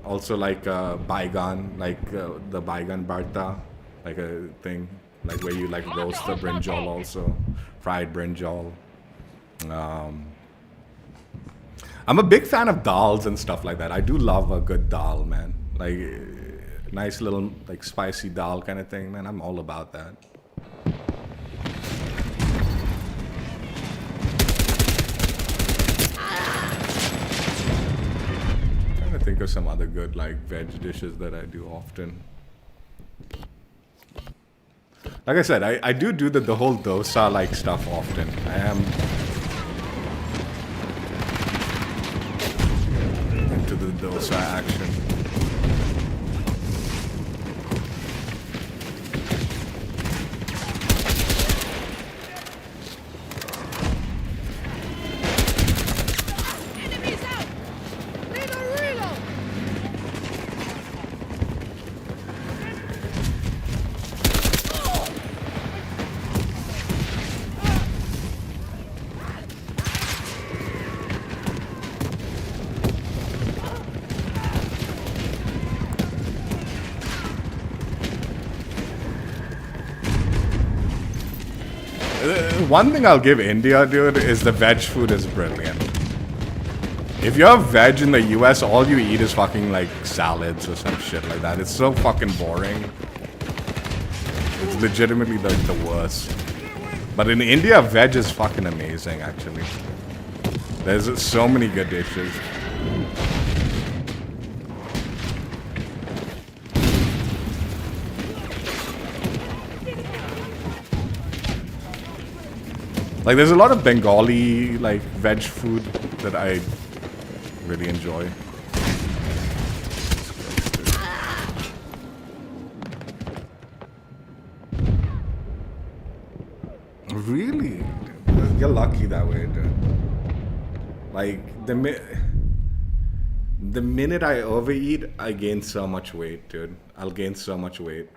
also like a baigan, like the baigan barta, like a thing, like where you like roast the brinjal also, fried brinjal. I'm a big fan of dals and stuff like that. I do love a good dal, man. Like nice little like spicy dal kind of thing, man. I'm all about that. Think of some other good like veg dishes that I do often. Like I said, I do the whole dosa like stuff often. I am into the dosa action. One thing I'll give India, dude, is the veg food is brilliant. If you have veg in the US, all you eat is fucking like salads or some shit like that. It's so fucking boring. It's legitimately the worst. But in India, veg is fucking amazing, actually. There's so many good dishes. Like, there's a lot of Bengali, like, veg food that I really enjoy. Really? You're lucky that way, dude. Like, the minute I overeat, I gain so much weight, dude. I'll gain so much weight.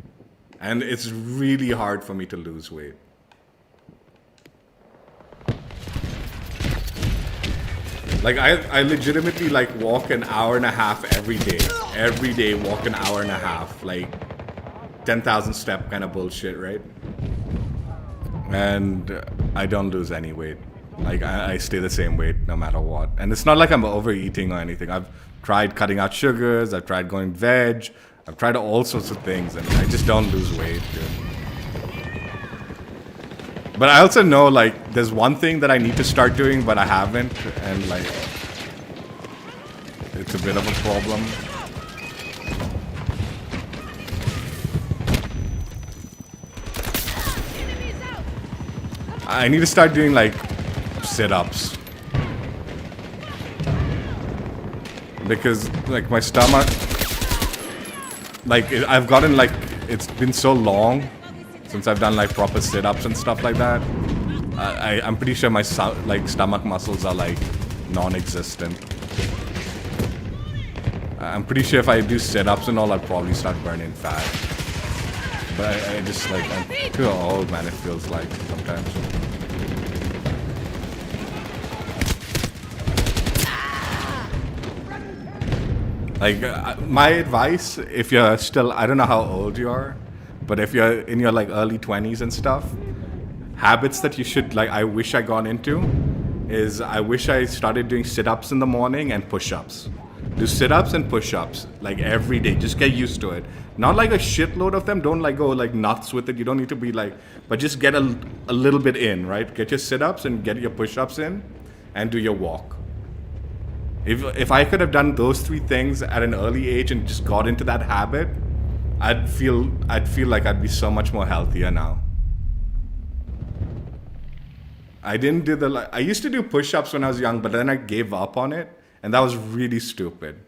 And it's really hard for me to lose weight. Like, I legitimately, like, walk an hour and a half every day. Every day, walk an hour and a half. Like, 10,000 step kind of bullshit, right? And I don't lose any weight. Like I stay the same weight no matter what. And it's not like I'm overeating or anything. I've tried cutting out sugars. I've tried going veg. I've tried all sorts of things, and I just don't lose weight, dude. But I also know, like, there's one thing that I need to start doing, but I haven't, and like, it's a bit of a problem. I need to start doing like sit-ups, because like my stomach, like I've gotten like, it's been so long since I've done like proper sit-ups and stuff like that. I'm pretty sure my like stomach muscles are like non-existent. I'm pretty sure if I do sit-ups and all, I'll probably start burning fat. But I just like, I'm too old, man, it feels like sometimes. Like, my advice, if you're still, I don't know how old you are, but if you're in your like early 20s and stuff, habits that you should, like, I wish I got into is I wish I started doing sit-ups in the morning and push-ups. Do sit-ups and push-ups like every day. Just get used to it. Not like a shitload of them. Don't like go like nuts with it. You don't need to be like, but just get a little bit in, right? Get your sit-ups and get your push-ups in, and do your walk. If I could have done those three things at an early age and just got into that habit, I'd feel like I'd be so much more healthier now. I didn't do I used to do push-ups when I was young, but then I gave up on it, and that was really stupid.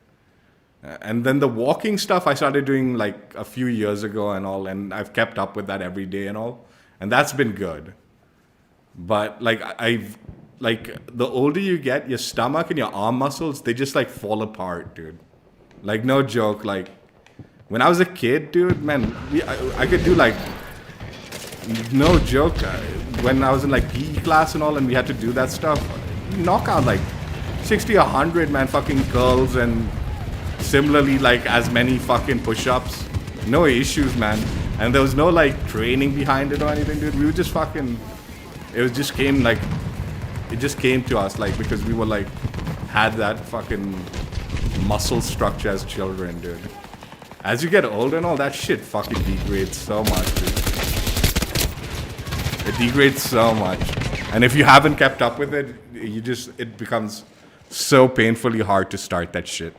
And then the walking stuff I started doing like a few years ago and all, and I've kept up with that every day and all, and that's been good. But like like the older you get, your stomach and your arm muscles, they just like fall apart, dude. Like no joke, like when I was a kid, dude, man, I could do like, no joke, when I was in like PE class and all, and we had to do that stuff, you knock out like 60, 100, man, fucking curls, and similarly like as many fucking push-ups. No issues, man. And there was no like training behind it or anything, dude. We were just fucking, it just came to us like because we were like, had that fucking muscle structure as children, dude. As you get older and all, that shit fucking degrades so much, dude. It degrades so much. And if you haven't kept up with it, it becomes so painfully hard to start that shit.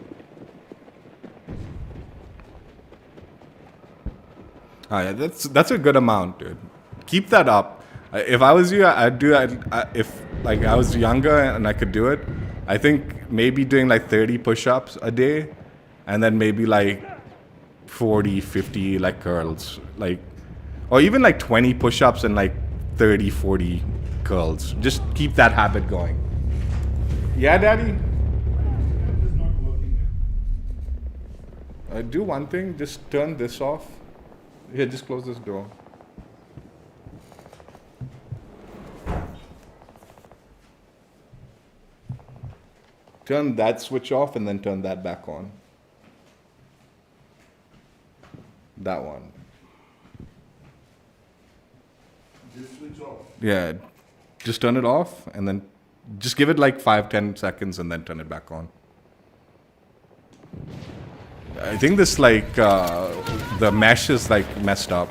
Oh yeah, that's a good amount, dude. Keep that up. If I was you, I'd do it. If like I was younger and I could do it, I think maybe doing like 30 push-ups a day, and then maybe like 40, 50 like curls, like, or even like 20 push-ups and like 30, 40 curls. Just keep that habit going. Yeah, Daddy? Do one thing, just turn this off. Here, just close this door. Turn that switch off and then turn that back on. That one. Just switch off. Yeah, just turn it off and then just give it like 5-10 seconds and then turn it back on. I think this like the mesh is like messed up.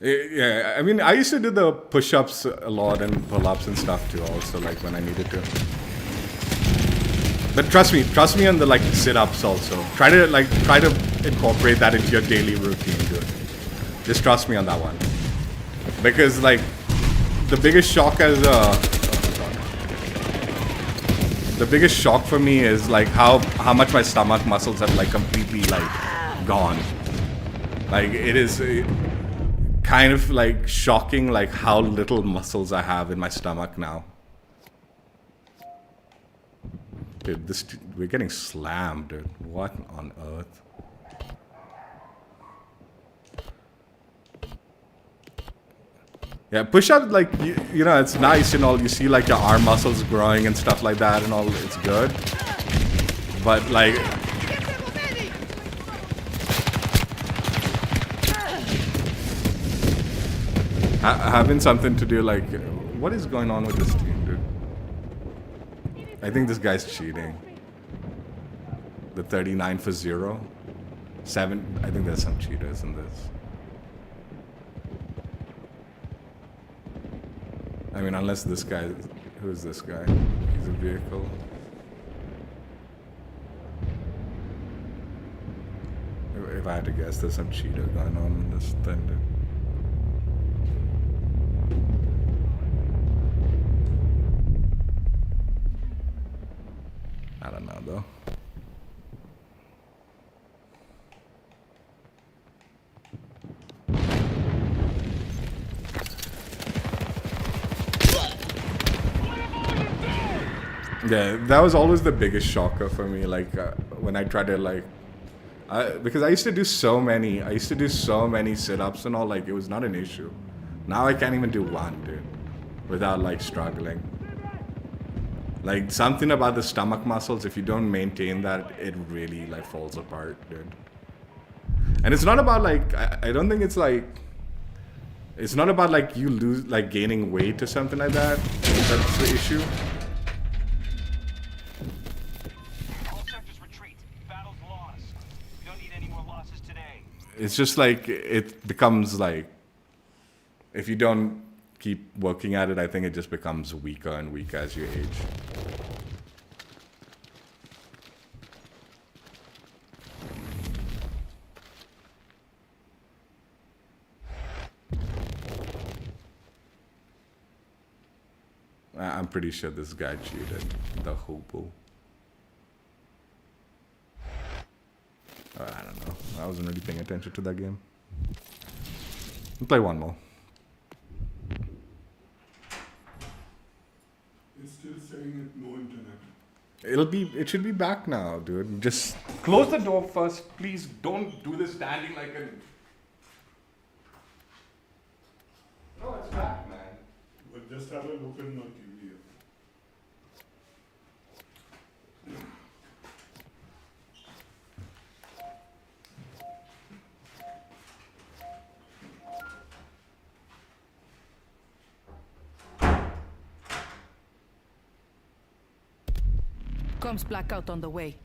Yeah, I mean, I used to do the push-ups a lot and pull-ups and stuff too, also, like when I needed to. But trust me on the like sit-ups also. Try to incorporate that into your daily routine, dude. Just trust me on that one. Because like the biggest shock the biggest shock for me is like how much my stomach muscles have like completely like gone. Like it is kind of like shocking like how little muscles I have in my stomach now. Dude, we're getting slammed, dude. What on earth? Yeah, push-ups, like, you know, it's nice and all. You see, like, your arm muscles growing and stuff like that and all. It's good. But, like... having something to do, like... What is going on with this team, dude? I think this guy's cheating. The 39 for 0. 7... I think there's some cheaters in this. I mean, unless this guy... Who is this guy? He's a vehicle. If I had to guess, there's some cheater going on in this thing, dude. I don't know, though. Yeah, that was always the biggest shocker for me. Like when I tried to like, because I used to do so many sit-ups and all. Like it was not an issue. Now I can't even do one, dude, without like struggling. Like something about the stomach muscles. If you don't maintain that, it really like falls apart, dude. And it's not about like I don't think it's like. It's not about like you lose like gaining weight or something like that. That's the issue. It's just like it becomes like if you don't keep working at it, I think it just becomes weaker and weaker as you age. I'm pretty sure this guy cheated. The hobo. I don't know. I wasn't really paying attention to that game. We'll play one more. It's still saying it no internet. It should be back now, dude. Just close the door first, please. Don't do this standing like a... No, it's back, man. But just have a look in my TV. Comms blackout on the way.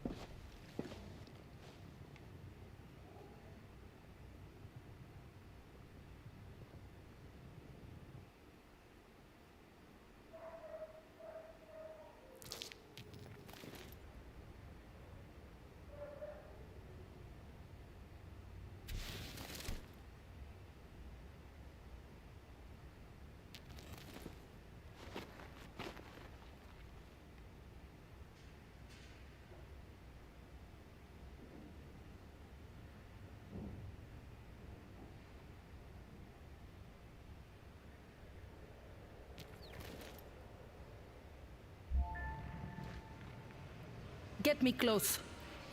Get me close,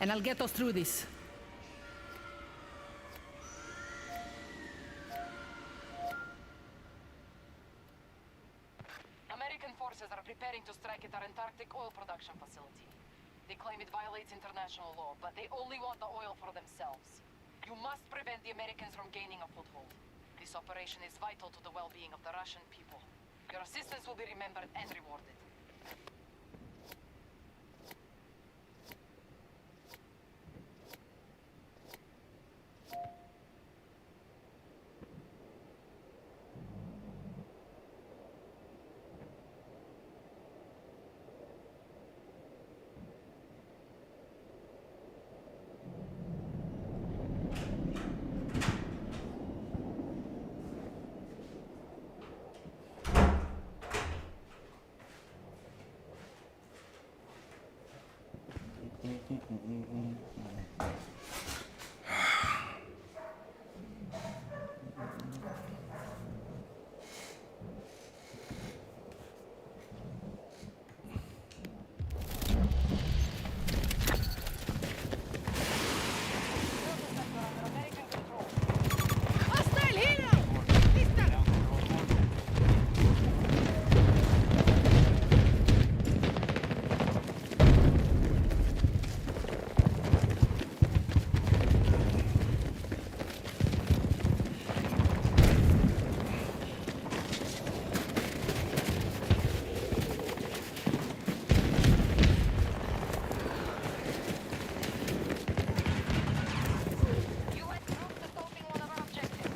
and I'll get us through this. American forces are preparing to strike at our Antarctic oil production facility. They claim it violates international law, but they only want the oil for themselves. You must prevent the Americans from gaining a foothold. This operation is vital to the well-being of the Russian people. Your assistance will be remembered and rewarded. Hostile helo! Lista! U.S. troops assaulting one of our objectives.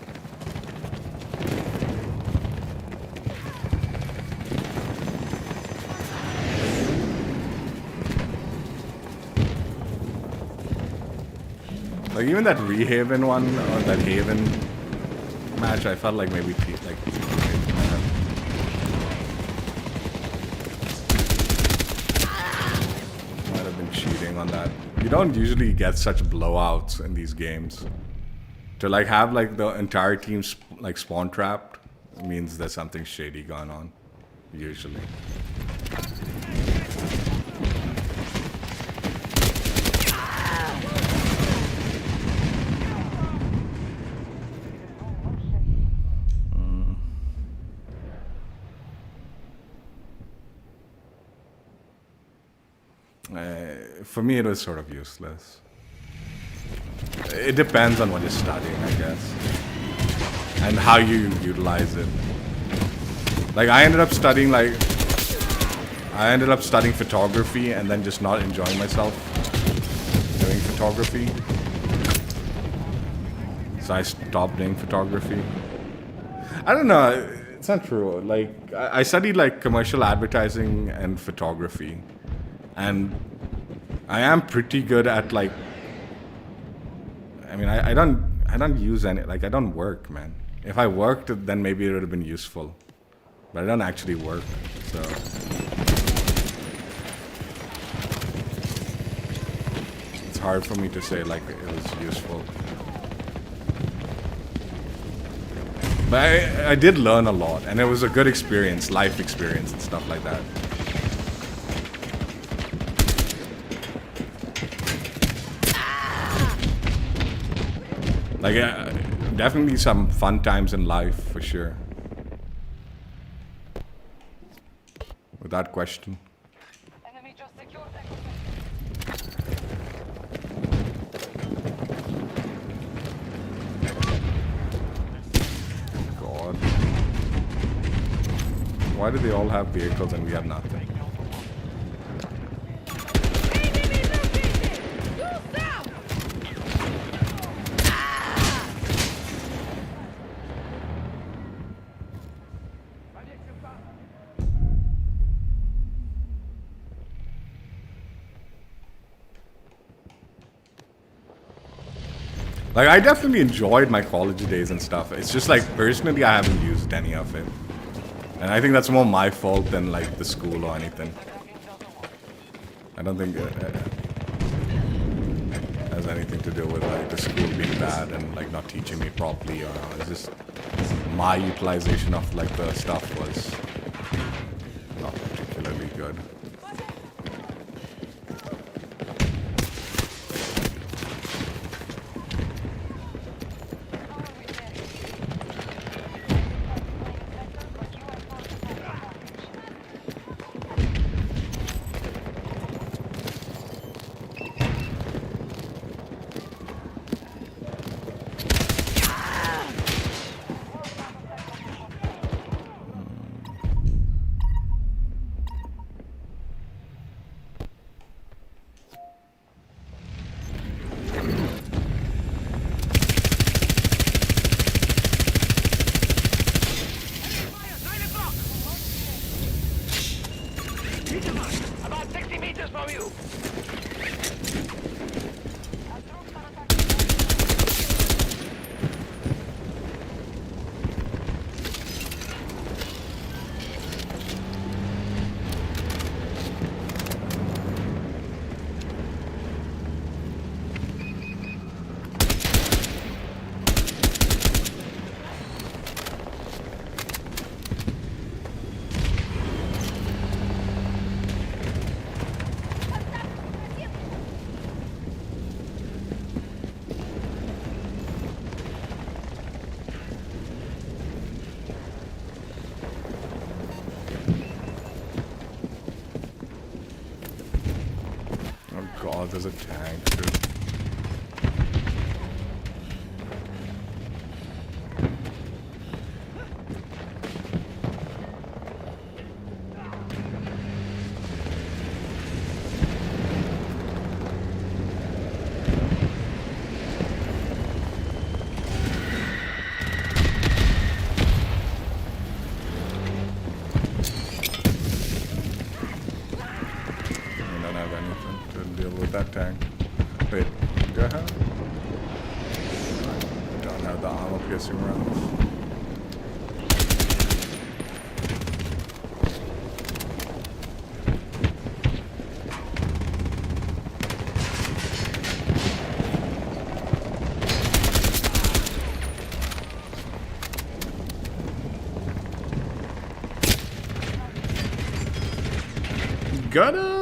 Like even that Rehaven one or that Haven match, I felt like maybe might have been cheating on that. You don't usually get such blowouts in these games. To like have like the entire team like spawn trapped means there's something shady going on. Usually. For me, it was sort of useless. It depends on what you're studying, I guess, and how you utilize it. Like I ended up studying photography and then just not enjoying myself doing photography. So I stopped doing photography. I don't know. It's not true. Like I studied like commercial advertising and photography, and I am pretty good at like. I mean, I don't use any, like I don't work, man. If I worked, then maybe it would have been useful, but I don't actually work, so. It's hard for me to say like it was useful. But I did learn a lot, and it was a good experience, life experience and stuff like that. Like, definitely some fun times in life, for sure. Without question. Enemy just secured God. Why do they all have vehicles and we have nothing? Enemy located! Go south! Like, I definitely enjoyed my college days and stuff. It's just like, personally, I haven't used any of it. And I think that's more my fault than like the school or anything. I don't think it has anything to do with like the school being bad and like not teaching me properly, or it's just my utilization of like the stuff was not particularly good. About 60 meters from you. God, there's a tank, dude. That tank. Wait, do I have? I don't have the armor piercing rounds. Gotta.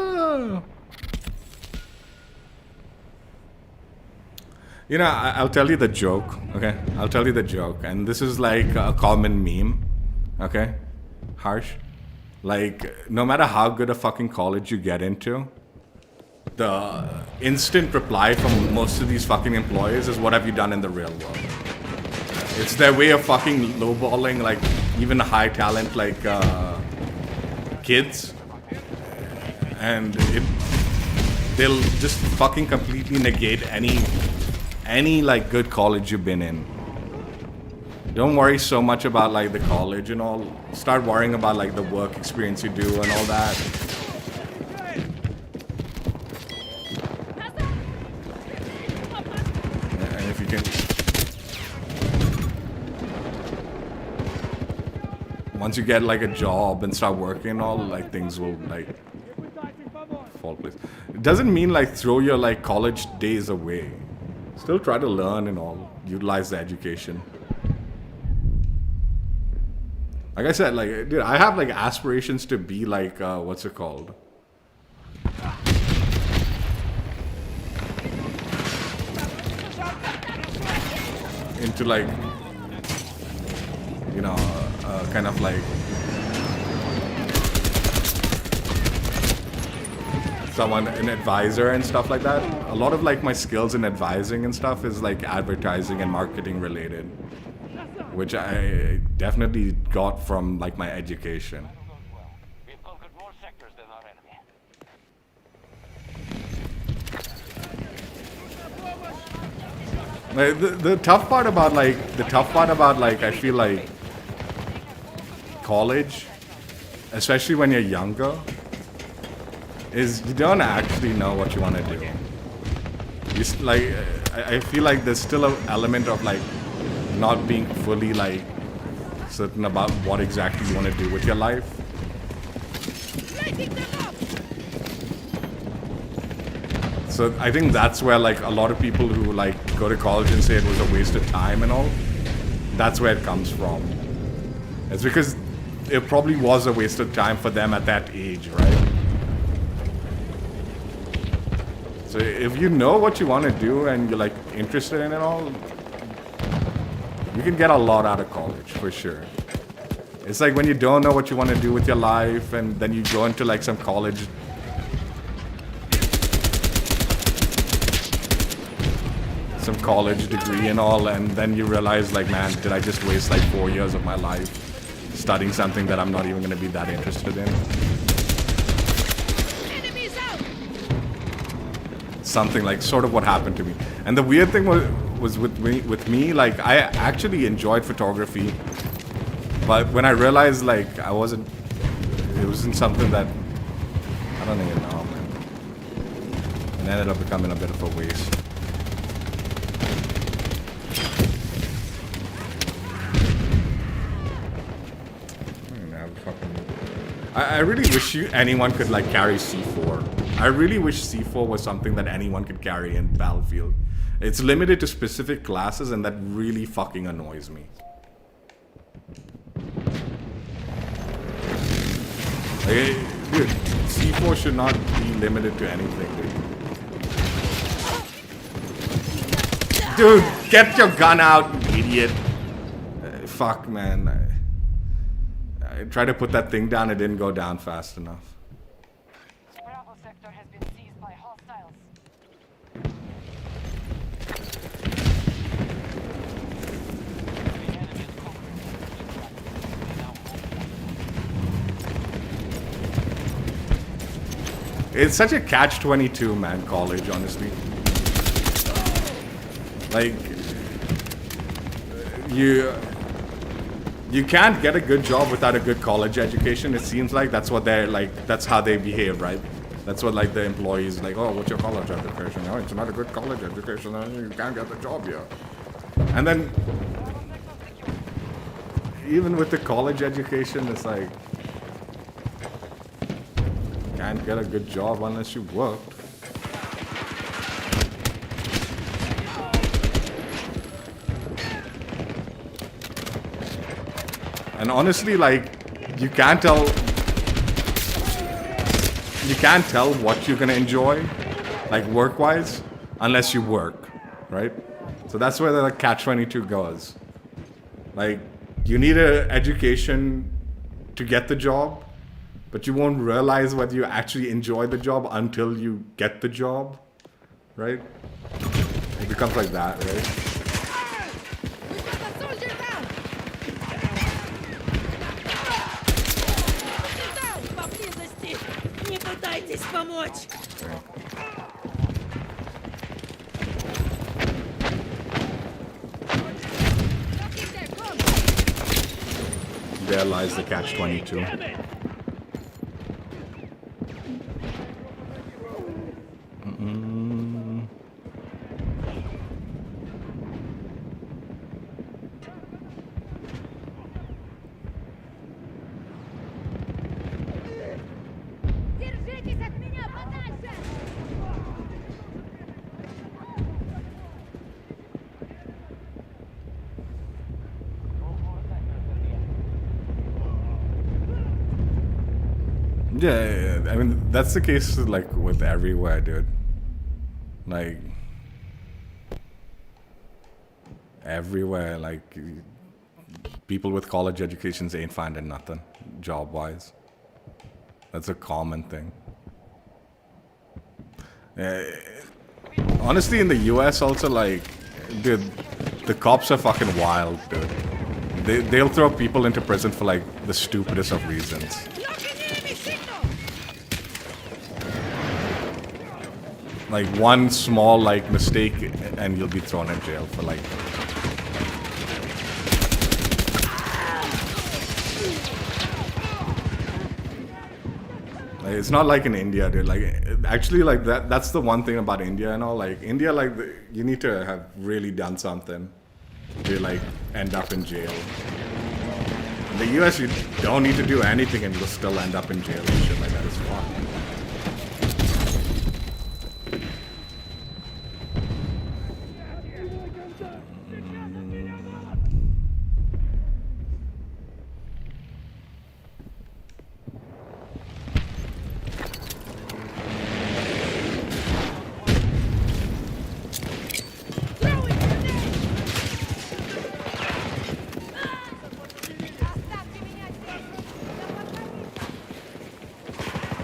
You know, I'll tell you the joke, okay? I'll tell you the joke. And this is like a common meme, okay? Harsh. Like, no matter how good a fucking college you get into, the instant reply from most of these fucking employers is, what have you done in the real world? It's their way of fucking lowballing, like, even high talent, like, kids. And they'll just fucking completely negate any like good college you've been in. Don't worry so much about like the college and all. Start worrying about like the work experience you do and all that. And if you can, once you get like a job and start working and all, like things will like fall place. It doesn't mean like throw your like college days away. Still try to learn and all. Utilize the education. Like I said, like, dude, I have like aspirations to be like, what's it called? Into like, you know, kind of like someone, an advisor and stuff like that. A lot of like my skills in advising and stuff is like advertising and marketing related, which I definitely got from like my education. We've conquered more sectors than our enemy. Like, the tough part about like I feel like college, especially when you're younger, is you don't actually know what you want to do. Like, I feel like there's still an element of like not being fully like certain about what exactly you want to do with your life. So I think that's where like a lot of people who like go to college and say it was a waste of time and all, that's where it comes from. It's because it probably was a waste of time for them at that age, right? So if you know what you want to do and you're like interested in it all, you can get a lot out of college for sure. It's like when you don't know what you want to do with your life and then you go into like some college degree and all, and then you realize like, man, did I just waste like 4 years of my life studying something that I'm not even going to be that interested in? Something like sort of what happened to me. And the weird thing was with me, like I actually enjoyed photography, but when I realized like it wasn't something that I don't even know, man. It ended up becoming a bit of a waste. I really wish anyone could like carry C4. I really wish C4 was something that anyone could carry in Battlefield. It's limited to specific classes and that really fucking annoys me. Like, dude, C4 should not be limited to anything, dude. Dude, get your gun out, you idiot. Fuck, man. I tried to put that thing down, it didn't go down fast enough. Bravo sector has been seized by hostile hostiles. The enemy is comprehensively tracked. They now hold that. It's such a catch-22, man, college, honestly. Like, you can't get a good job without a good college education. It seems like that's what they're like, that's how they behave, right? That's what like the employees like, oh, what's your college education? Oh, it's not a good college education, you can't get the job here. And then even with the college education, it's like, can't get a good job unless you worked. And honestly, like, you can't tell what you're gonna enjoy, like work-wise, unless you work, right? So that's where the catch-22 goes. Like, you need an education to get the job, but you won't realize whether you actually enjoy the job until you get the job, right? It becomes like that, right? We got a soldier down! Soldier down! Поблизости! Не пытайтесь помочь! Knocking their front! There lies the catch-22. Держитесь от меня подальше! Yeah, I mean, that's the case like with everywhere, dude. Like, everywhere, like, people with college educations ain't finding nothing, job-wise. That's a common thing. Honestly, in the US also, like, dude, the cops are fucking wild, dude. They'll throw people into prison for, like, the stupidest of reasons. Knocking enemy signal! Like, one small, like, mistake and you'll be thrown in jail for, like... It's not like in India, dude. Like, actually, like, that's the one thing about India and all. Like, India, like, you need to have really done something to, like, end up in jail. In the US, you don't need to do anything and you'll still end up in jail and shit like that. It's fine. Throwing grenade! Оставьте меня здесь! Я пока не...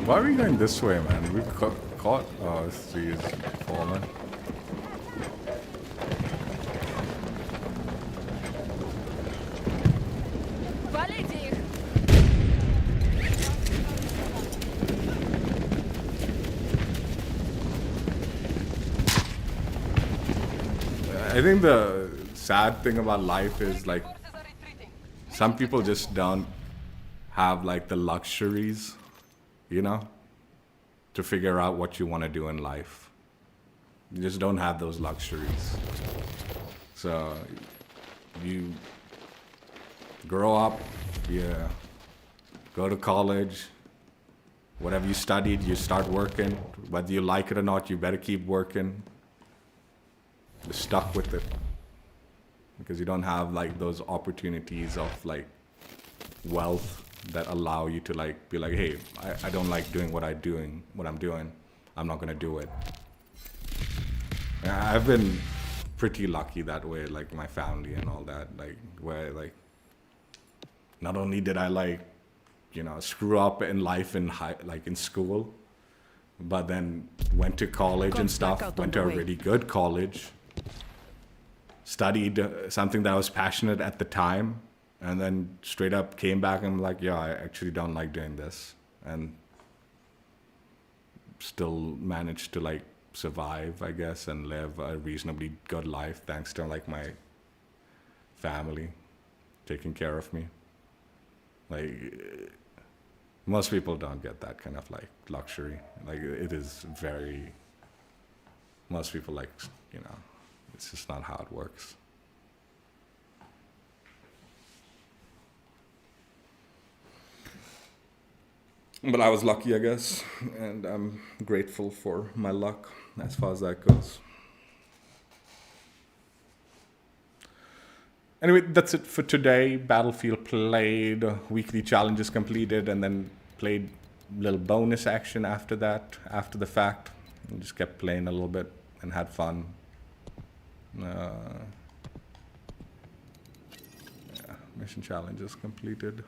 Why are we going this way, man? We caught. Oh, this tree is fallen. Валите их! I think the sad thing about life is like Forces are retreating. some people just don't have like the luxuries, you know, to figure out what you want to do in life. You just don't have those luxuries. So you grow up, you go to college, whatever you studied, you start working. Whether you like it or not, you better keep working. You're stuck with it because you don't have like those opportunities of like wealth that allow you to like be like, hey, I don't like doing what I'm doing. I'm not gonna do it. I've been pretty lucky that way, like my family and all that, like where like not only did I like, you know, screw up in life in in school, but then went to college and Comes back stuff, out on went the to a way. really good college, studied something that I was passionate at the time, and then straight up came back and I'm like, yeah, I actually don't like doing this, and still managed to like survive, I guess, and live a reasonably good life thanks to like my family taking care of me. Like most people don't get that kind of like luxury. Like it is very, most people like, you know, it's just not how it works. But I was lucky, I guess, and I'm grateful for my luck as far as that goes. Anyway, that's it for today. Battlefield played, weekly challenges completed, and then played little bonus action after that, after the fact. And just kept playing a little bit and had fun. Yeah, mission challenges completed.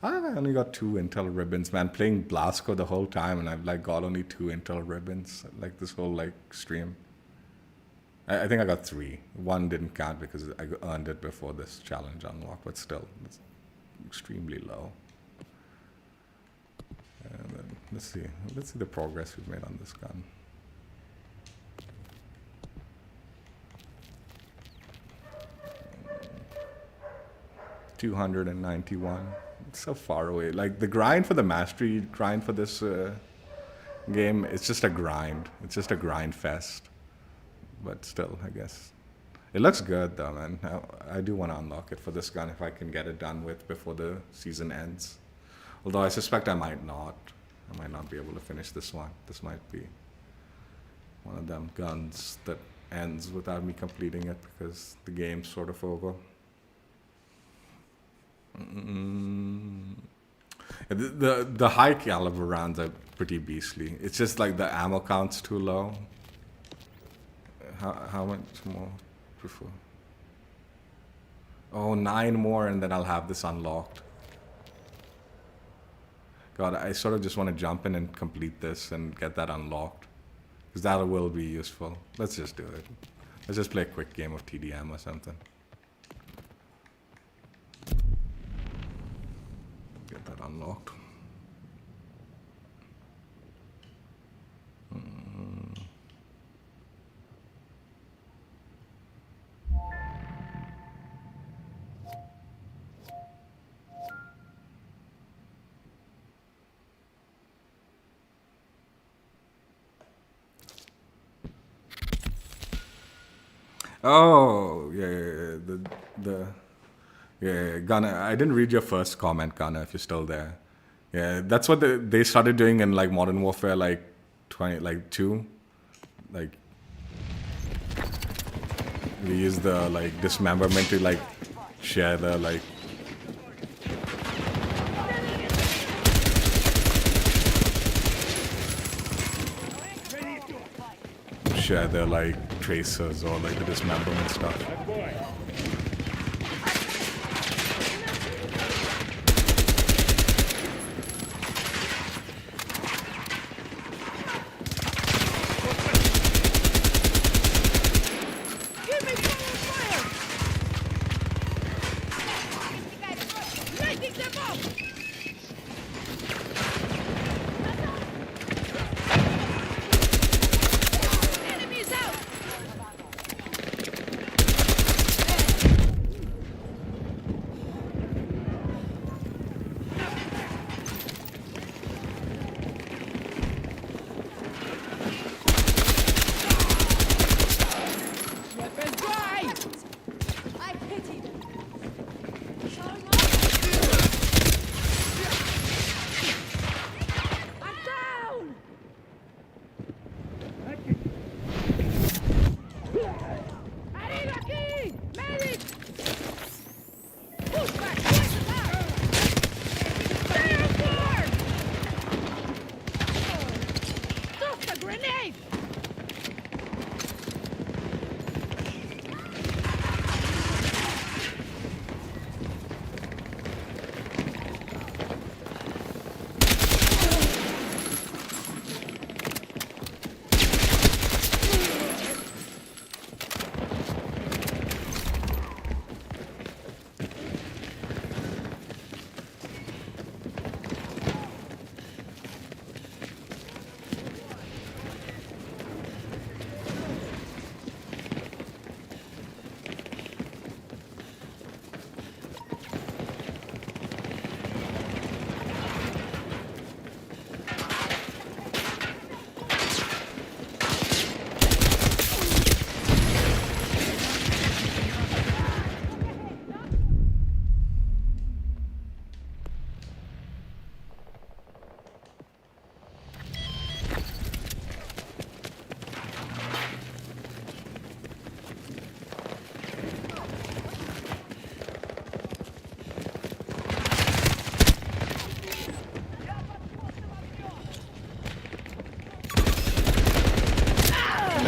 I only got 2 intel ribbons, man. Playing Blasco the whole time, and I've like got only 2 intel ribbons, like this whole like stream. I think I got 3. 1 didn't count because I earned it before this challenge unlocked, but still, it's extremely low. And then let's see the progress we've made on this gun. $291. It's so far away. Like the grind for the mastery, grind for this game, it's just a grind. It's just a grind fest. But still, I guess. It looks good though, man. I do want to unlock it for this gun if I can get it done with before the season ends. Although I suspect I might not. I might not be able to finish this one. This might be one of them guns that ends without me completing it because the game's sort of over. The high caliber rounds are pretty beastly. It's just like the ammo count's too low. How much more before? Oh, 9 more and then I'll have this unlocked. God, I sort of just want to jump in and complete this and get that unlocked. Because that will be useful. Let's just do it. Let's just play a quick game of TDM or something. Get that unlocked. Oh, yeah, Gunner. I didn't read your first comment, Gunner, if you're still there. Yeah, that's what they started doing in like Modern Warfare, like 2. Like we use the like dismemberment to like share the like. Share their like tracers or like the dismemberment stuff.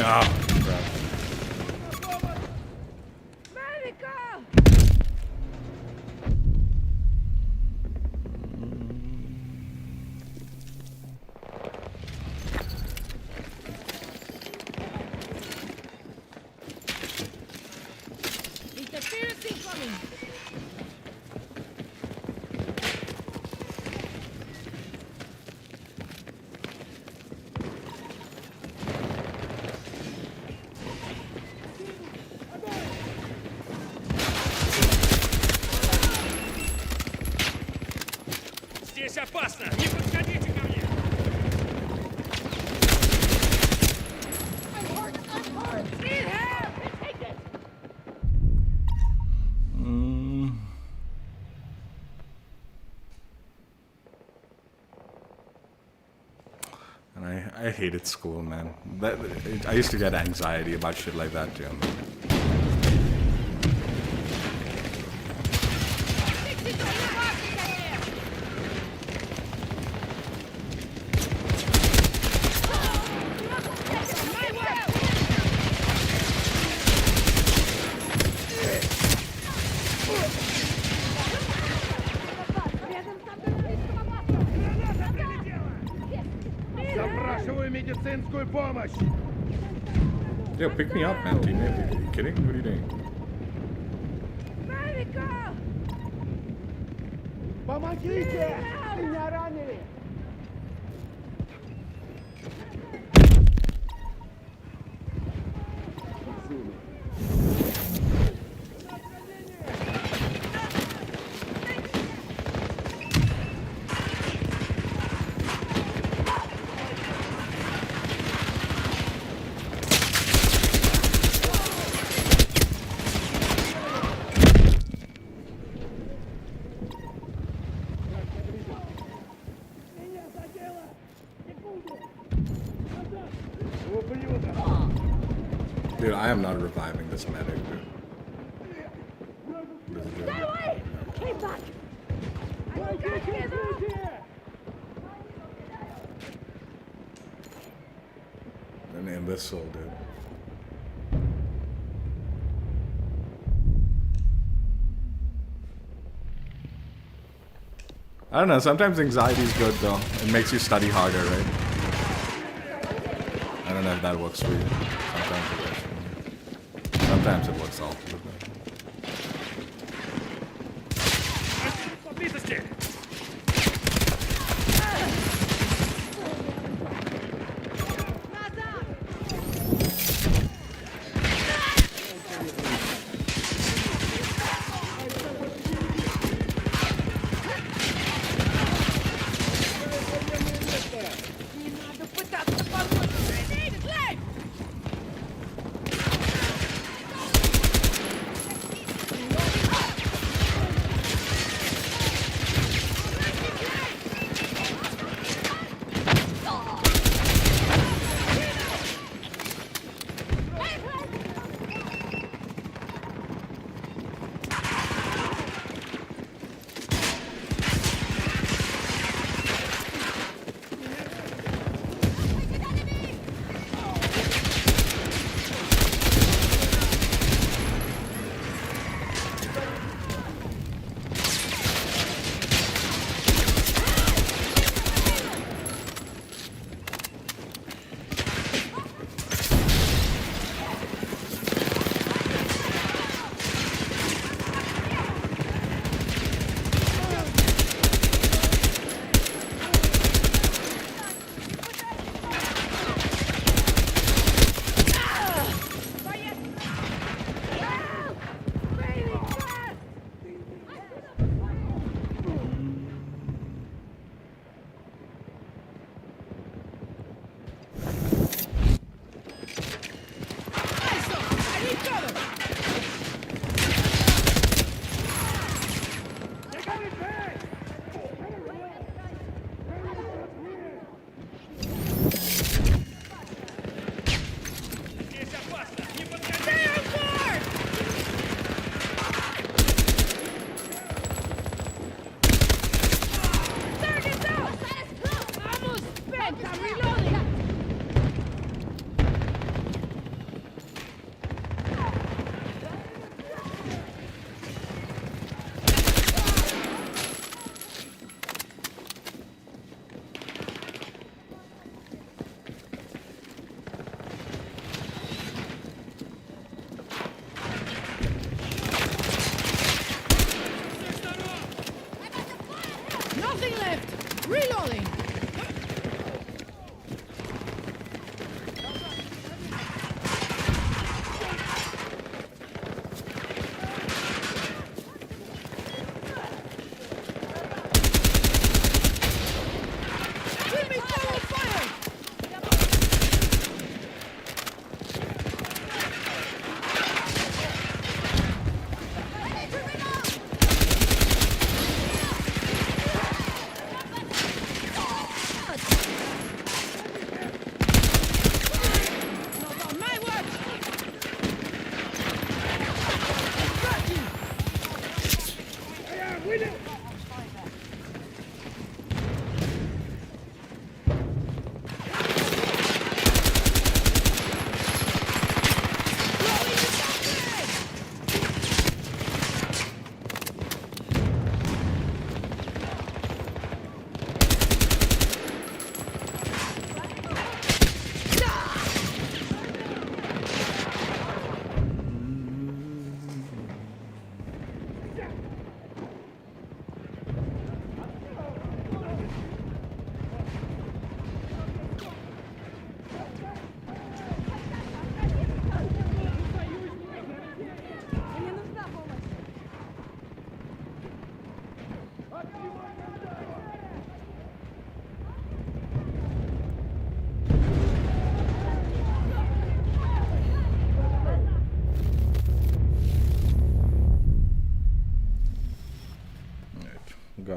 Ah, crap. Medical! Interference incoming! Здесь опасно! Не подходите ко мне! Need help! And I hated school, man. I used to get anxiety about shit like that too. Запрашиваю медицинскую помощь! Yo, pick me up, man, teammate. Are you kidding? What are you doing? Medical! Помогите! Меня ранили! Dude, I am not reviving this medic, dude. This is Stay good. away! Keep back! An imbecile, dude. I don't know, sometimes anxiety is good though. It makes you study harder, right? I don't know if that works for you. Sometimes it works for me. Sometimes it works also with me. Поблизости! Не надо пытаться помочь! Grenade, Glaive!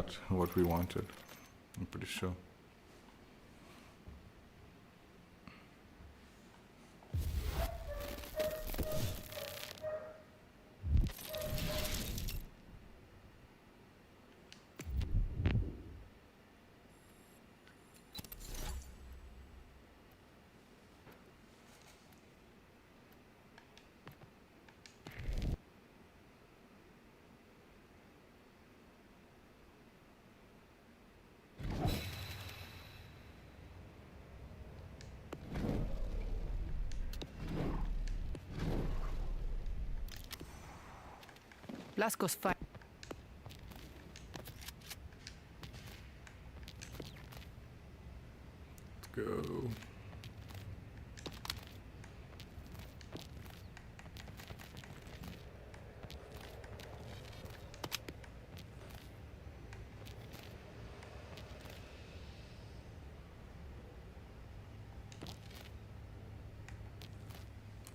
got what we wanted. I'm pretty sure. Blasco's fine. Let's go.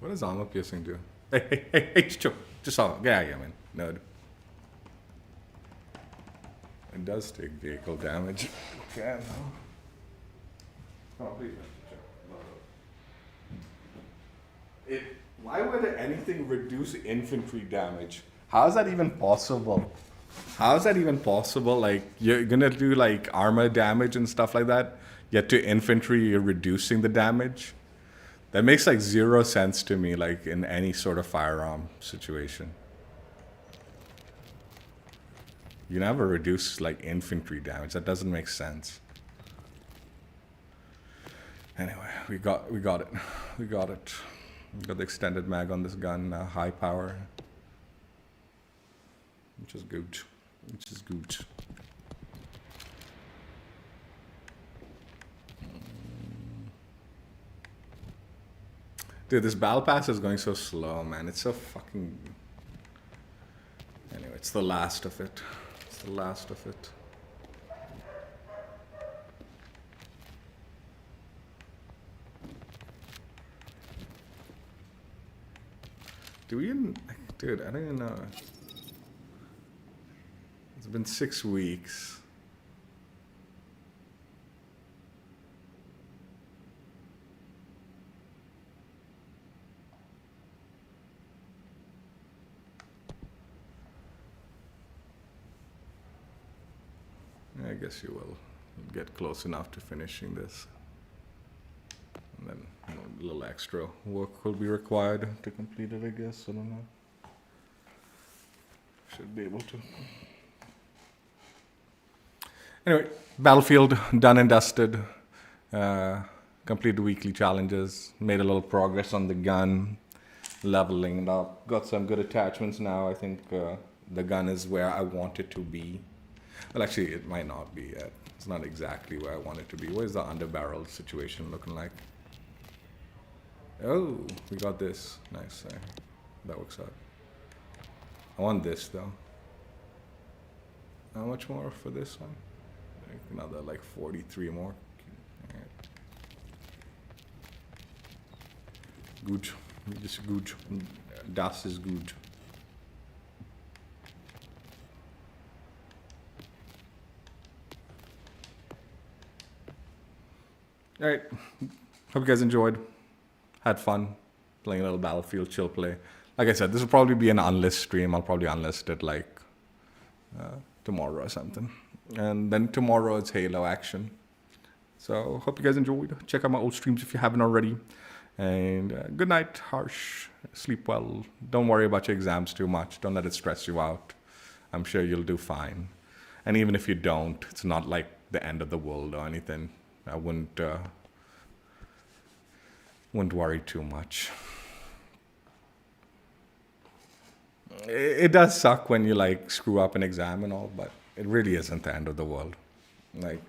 What does armor piercing do? Hey, Chicho. Just saw. Get out of here, man. Nerd. It does take vehicle damage. Okay, no. Oh, please, why would anything reduce infantry damage? How is that even possible? How is that even possible? Like, you're gonna do like armor damage and stuff like that, yet to infantry you're reducing the damage? That makes like zero sense to me, like in any sort of firearm situation. You never reduce like infantry damage. That doesn't make sense. Anyway, we got it. We got it. We got the extended mag on this gun, high power, which is good. Dude, this battle pass is going so slow, man. It's so fucking... Anyway, it's the last of it. Do we even... Dude, I don't even know. It's been 6 weeks. I guess you will get close enough to finishing this. And then a little extra work will be required to complete it, I guess. I don't know. Should be able to. Anyway, Battlefield done and dusted. Completed weekly challenges. Made a little progress on the gun. Leveling it up. Got some good attachments now. I think the gun is where I want it to be. Well, actually, it might not be yet. It's not exactly where I want it to be. What is the underbarrel situation looking like? Oh, we got this. Nice. That works out. I want this, though. How much more for this one? Like another, like, 43 more. Alright. Good. Just good. Das is good. Alright, hope you guys enjoyed, had fun, playing a little Battlefield chill play. Like I said, this will probably be an unlist stream. I'll probably unlist it like tomorrow or something. And then tomorrow it's Halo action. So hope you guys enjoyed. Check out my old streams if you haven't already. And good night, Harsh. Sleep well. Don't worry about your exams too much. Don't let it stress you out. I'm sure you'll do fine. And even if you don't, it's not like the end of the world or anything. I wouldn't worry too much. It does suck when you like screw up an exam and all, but it really isn't the end of the world. Like,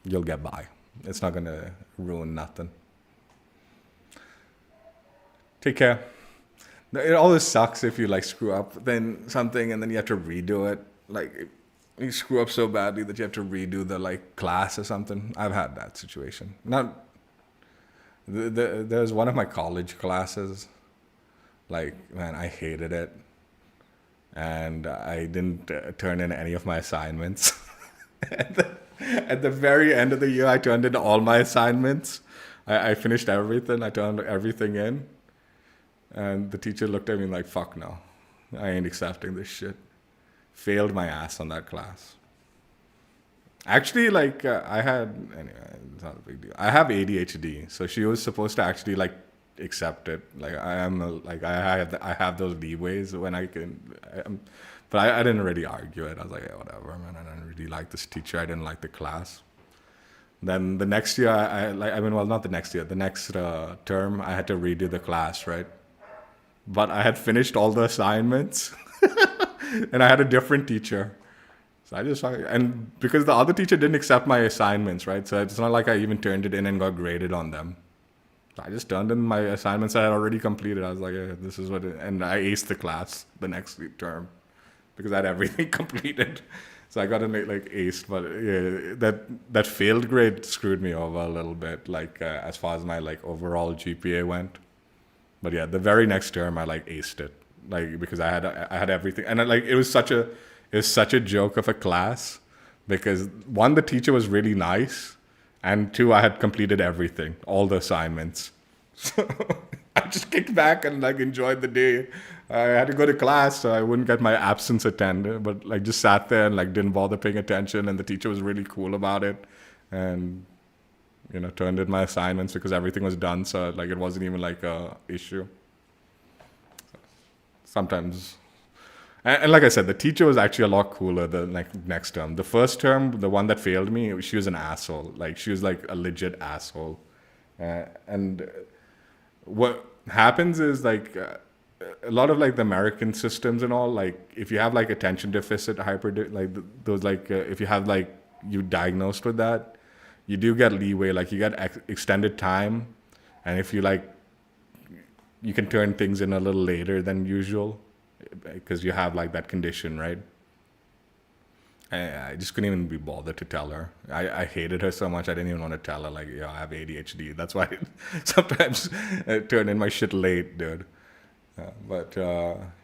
you'll get by. It's not gonna ruin nothing. Take care. It always sucks if you like screw up then something and then you have to redo it. Like, you screw up so badly that you have to redo the like class or something. I've had that situation. There's one of my college classes. Like, man, I hated it. and I didn't turn in any of my assignments. At the very end of the year, I turned in all my assignments. I finished everything. I turned everything in. And the teacher looked at me like, fuck no. I ain't accepting this shit. Failed my ass on that class. Actually, like, anyway, it's not a big deal. I have ADHD, so she was supposed to actually, like, accept it. Like, I have those leeways when I can, but I didn't really argue it. I was like, yeah, whatever, man. I didn't really like this teacher. I didn't like the class. Then the next year, not the next year, the next term, I had to redo the class, right? But I had finished all the assignments, and I had a different teacher. So and because the other teacher didn't accept my assignments, right? So it's not like I even turned it in and got graded on them. So I just turned in my assignments I had already completed. I was like, yeah, this is and I aced the class the next term because I had everything completed. So I got to like aced, but yeah, that failed grade screwed me over a little bit, like as far as my like overall GPA went. But yeah, the very next term I like aced it, like because I had everything, and it was such a joke of a class because one, the teacher was really nice, and two, I had completed everything, all the assignments. So I just kicked back and like enjoyed the day. I had to go to class, so I wouldn't get my absence attended, but like just sat there and like didn't bother paying attention, and the teacher was really cool about it, and turned in my assignments because everything was done, so like it wasn't even like a issue. Sometimes, and like I said, the teacher was actually a lot cooler the next term. The first term, the one that failed me, she was an asshole. Like she was like a legit asshole, and what happens is like a lot of like the American systems and all, like if you have like attention deficit those if you have like you diagnosed with that, you do get leeway, like you get extended time, and if you you can turn things in a little later than usual because you have like that condition, right? I just couldn't even be bothered to tell her. I hated her so much I didn't even want to tell her like, I have ADHD. That's why sometimes I turn in my shit late, dude. But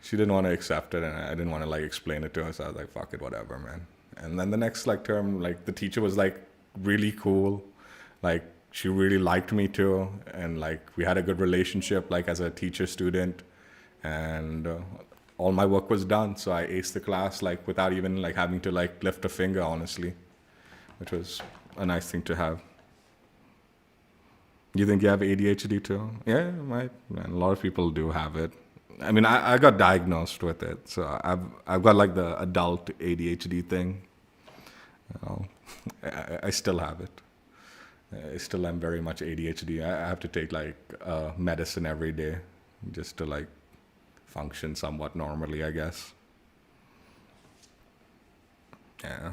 she didn't want to accept it, and I didn't want to like explain it to her, so I was like, fuck it, whatever, man. And then the next like term, like the teacher was like really cool, like she really liked me too, and like we had a good relationship like as a teacher student, and all my work was done, so I aced the class like without even like having to like lift a finger, honestly, which was a nice thing to have. You think you have ADHD too? Yeah, right. Man, a lot of people do have it. I mean, I got diagnosed with it, so I've got like the adult ADHD thing. I still have it. I still am very much ADHD. I have to take like medicine every day just to like function somewhat normally, I guess. Yeah.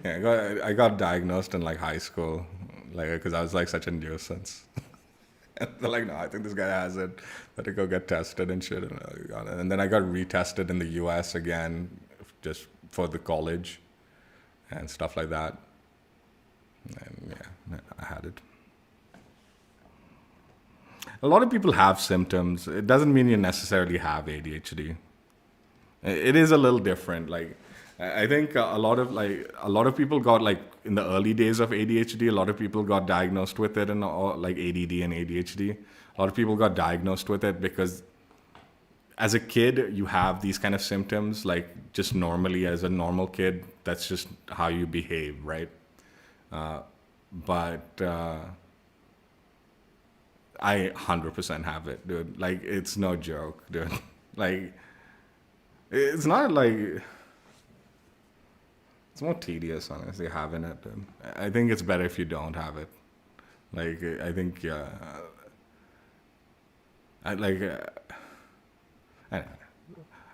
Yeah, I got diagnosed in like high school, like because I was like such a nuisance. And they're like, no, I think this guy has it. Better go get tested and shit. And then I got retested in the US again, just for the college and stuff like that. And yeah, I had it. A lot of people have symptoms. It doesn't mean you necessarily have ADHD. It is a little different. Like, I think a lot of people got like in the early days of ADHD. A lot of people got diagnosed with it, and like ADD and ADHD. A lot of people got diagnosed with it because as a kid you have these kind of symptoms, like just normally as a normal kid. That's just how you behave, right? But I 100% have it, dude. Like it's no joke, dude. Like it's not like. It's more tedious, honestly, having it. Dude. I think it's better if you don't have it. Like, I think,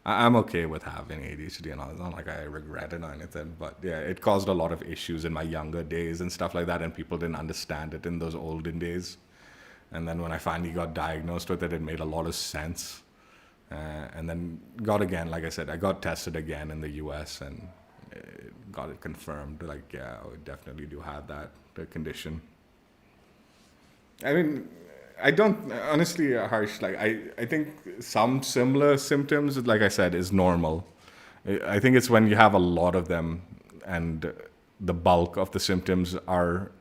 I'm okay with having ADHD and all. It's not like I regret it or anything, but yeah, it caused a lot of issues in my younger days and stuff like that, and people didn't understand it in those olden days. And then when I finally got diagnosed with it, it made a lot of sense. And then like I said, I got tested again in the US and got it confirmed. Like, yeah, I definitely do have the condition. I mean, I don't honestly, Harsh. Like I think some similar symptoms, like I said, is normal. I think it's when you have a lot of them, and the bulk of the symptoms are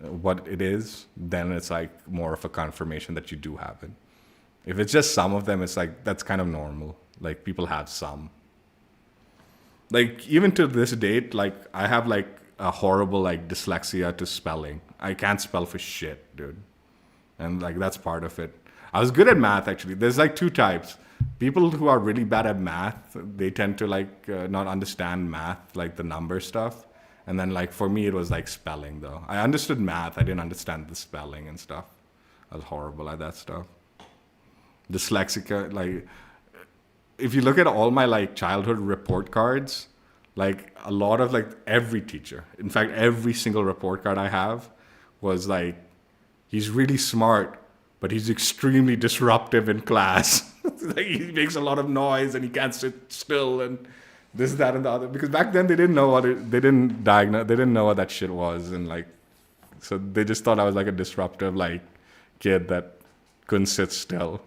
what it is. Then it's like more of a confirmation that you do have it. If it's just some of them, it's like that's kind of normal. Like people have some. Like even to this date, like I have like a horrible like dyslexia to spelling. I can't spell for shit, dude. And like that's part of it. I was good at math actually. There's like two types. People who are really bad at math, they tend to like not understand math, like the number stuff. And then like for me, it was like spelling though. I understood math. I didn't understand the spelling and stuff. I was horrible at that stuff. Dyslexic, like if you look at all my like childhood report cards, like a lot of like every teacher, in fact, every single report card I have was like, he's really smart, but he's extremely disruptive in class. Like he makes a lot of noise and he can't sit still and this, that, and the other. Because back then they didn't know they didn't diagnose, they didn't know what that shit was, and like, so they just thought I was like a disruptive like kid that couldn't sit still.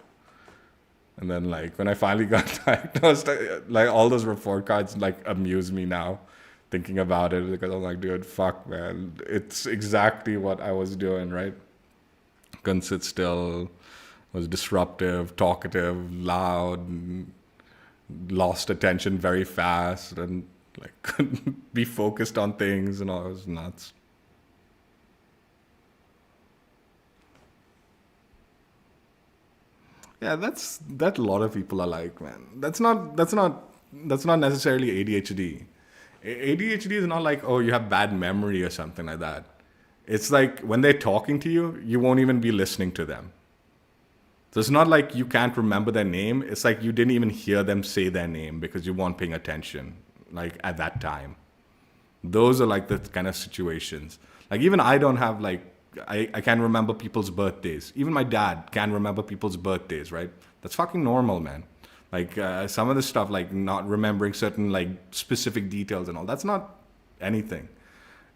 And then like when I finally got diagnosed, like all those report cards like amuse me now, thinking about it, because I'm like, dude, fuck, man, it's exactly what I was doing, right? Couldn't sit still, was disruptive, talkative, loud, and lost attention very fast, and like couldn't be focused on things, and all. It was nuts. Yeah, that a lot of people are like, man. That's not necessarily ADHD. ADHD is not like, oh, you have bad memory or something like that. It's like when they're talking to you, you won't even be listening to them. So it's not like you can't remember their name. It's like you didn't even hear them say their name because you weren't paying attention, like at that time. Those are like the kind of situations. Like even I don't have like, I can't remember people's birthdays. Even my dad can't remember people's birthdays, right? That's fucking normal, man. Like some of the stuff, like not remembering certain like specific details and all, that's not anything.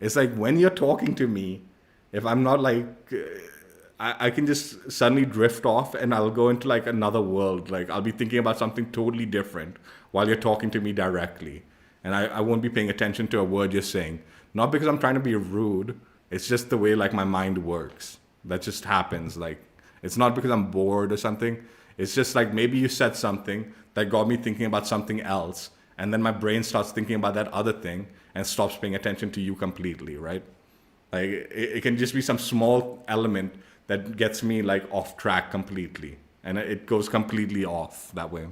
It's like when you're talking to me, if I'm not like, I can just suddenly drift off and I'll go into like another world. Like I'll be thinking about something totally different while you're talking to me directly. And I won't be paying attention to a word you're saying. Not because I'm trying to be rude. It's just the way like my mind works. That just happens. Like it's not because I'm bored or something. It's just like maybe you said something that got me thinking about something else. And then my brain starts thinking about that other thing and stops paying attention to you completely, right? Like it can just be some small element that gets me like off track completely. And it goes completely off that way.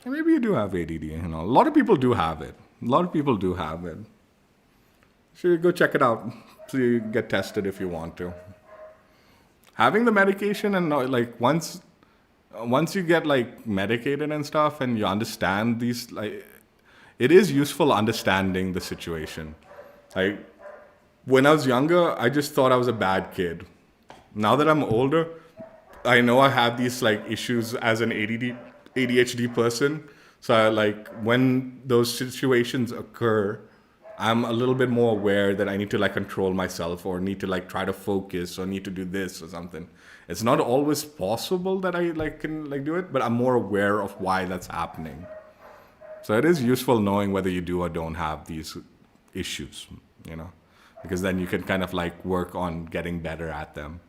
And maybe you do have ADD, you know. A lot of people do have it. A lot of people do have it. So you go check it out. So you get tested if you want to. Having the medication and like once you get like medicated and stuff and you understand these, like it is useful understanding the situation. Like when I was younger, I just thought I was a bad kid. Now that I'm older, I know I have these like issues as an ADHD person. So like when those situations occur, I'm a little bit more aware that I need to like control myself or need to like try to focus or need to do this or something. It's not always possible that I like can like do it, but I'm more aware of why that's happening. So it is useful knowing whether you do or don't have these issues, you know, because then you can kind of like work on getting better at them.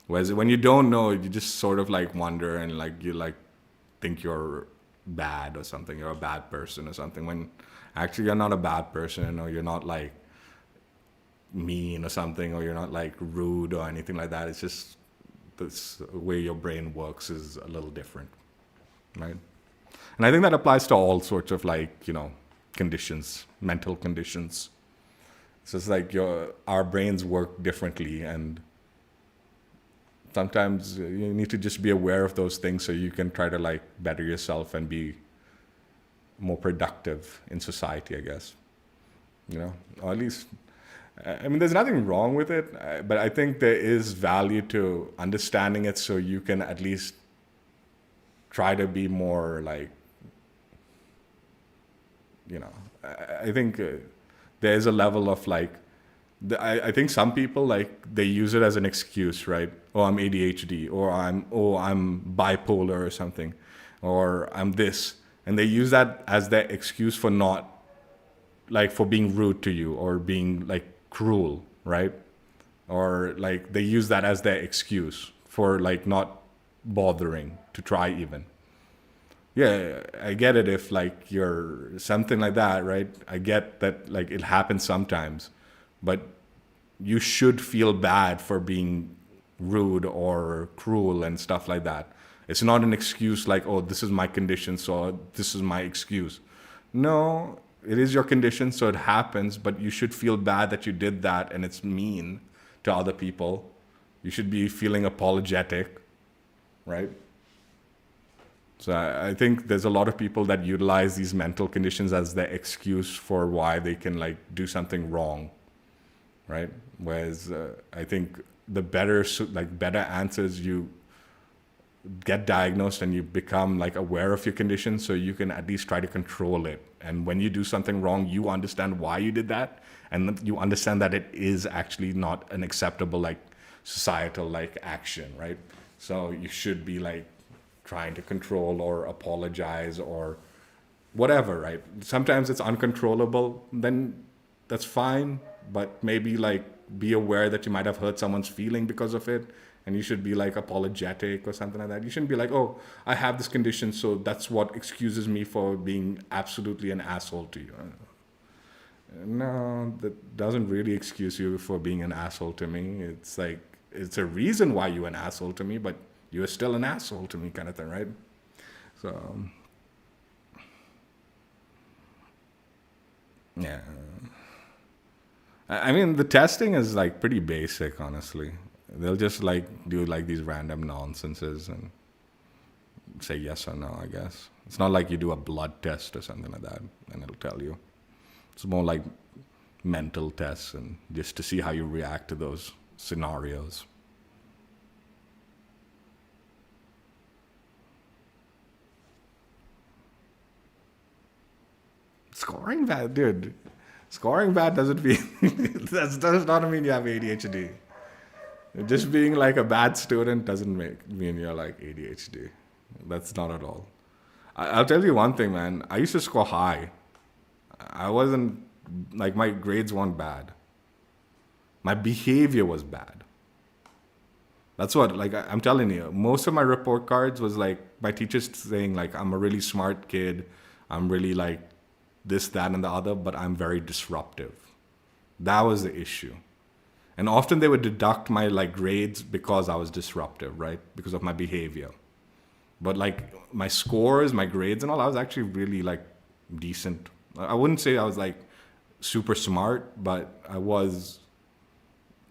Whereas when you don't know, you just sort of like wonder and like you like think you're bad or something, you're a bad person or something, when actually you're not a bad person, or you're not like mean or something, or you're not like rude or anything like that. It's just this way your brain works is a little different, right? And I think that applies to all sorts of like, you know, conditions, mental conditions. It's just like our brains work differently, and sometimes you need to just be aware of those things so you can try to like better yourself and be more productive in society, I guess. You know, or at least, I mean, there's nothing wrong with it, but I think there is value to understanding it so you can at least try to be more like, you know, I think there's a level of like I think some people like they use it as an excuse, right? Oh, I'm ADHD, or I'm bipolar or something, or I'm this, and they use that as their excuse for not like for being rude to you or being like cruel, right? Or like they use that as their excuse for like not bothering to try even. Yeah, I get it if like you're something like that, right? I get that like it happens sometimes, but you should feel bad for being rude or cruel and stuff like that. It's not an excuse like, oh, this is my condition, so this is my excuse. No, it is your condition, so it happens, but you should feel bad that you did that and it's mean to other people. You should be feeling apologetic, right? So I think there's a lot of people that utilize these mental conditions as their excuse for why they can like do something wrong, right? Whereas I think the better answers, you get diagnosed and you become like aware of your condition, so you can at least try to control it. And when you do something wrong, you understand why you did that, and you understand that it is actually not an acceptable like societal like action, right? So you should be like trying to control or apologize or whatever, right? Sometimes it's uncontrollable, then that's fine, but maybe like be aware that you might have hurt someone's feeling because of it, and you should be like apologetic or something like that. You shouldn't be like, oh, I have this condition, so that's what excuses me for being absolutely an asshole to you. No, that doesn't really excuse you for being an asshole to me. It's like, it's a reason why you're an asshole to me, but you're still an asshole to me kind of thing, right? So, yeah. I mean, the testing is like pretty basic, honestly. They'll just like do like these random nonsenses and say yes or no, I guess. It's not like you do a blood test or something like that and it'll tell you. It's more like mental tests and just to see how you react to those scenarios. Scoring bad, dude. Scoring bad doesn't mean that does not mean you have ADHD. Just being like a bad student doesn't mean you're like ADHD. That's not at all. I'll tell you one thing, man. I used to score high. I wasn't like my grades weren't bad. My behavior was bad. That's what like I'm telling you. Most of my report cards was like my teachers saying like I'm a really smart kid. I'm really like this, that, and the other, but I'm very disruptive. That was the issue. And often they would deduct my like grades because I was disruptive, right? Because of my behavior. But like my scores, my grades and all, I was actually really like decent. I wouldn't say I was like super smart, but I was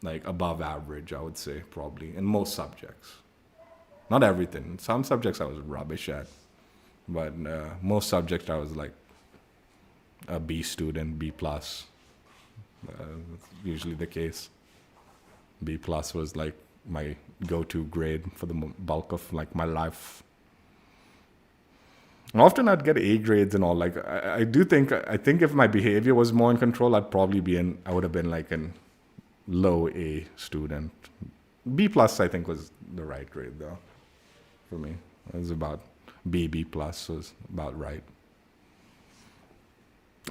like above average, I would say, probably, in most subjects. Not everything. Some subjects I was rubbish at. But most subjects I was like a B student, B plus. That's usually the case. B plus was like my go-to grade for the bulk of like my life. And often I'd get A grades and all. Like I think if my behavior was more in control, I would have been like an low A student. B plus I think was the right grade though for me. It was about B plus was about right.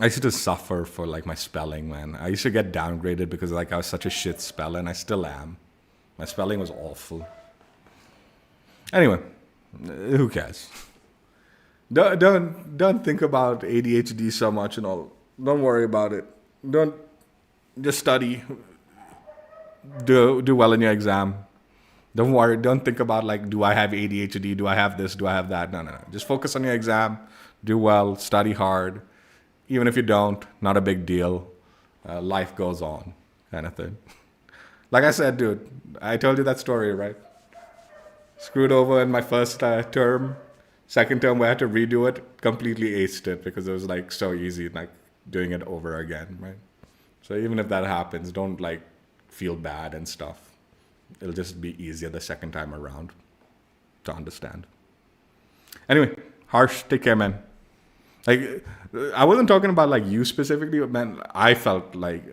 I used to suffer for like my spelling, man. I used to get downgraded because like I was such a shit speller, and I still am. My spelling was awful. Anyway, who cares? Don't think about ADHD so much and all. Don't worry about it. Don't just study. Do well in your exam. Don't worry. Don't think about like, do I have ADHD? Do I have this? Do I have that? No. Just focus on your exam. Do well. Study hard. Even if you don't, not a big deal. Life goes on, kind of thing. Like I said, dude, I told you that story, right? Screwed over in my first term. Second term, we had to redo it. Completely aced it because it was like so easy, like doing it over again, right? So even if that happens, don't like feel bad and stuff. It'll just be easier the second time around to understand. Anyway, Harsh, take care, man. Like, I wasn't talking about like you specifically, but man, I felt like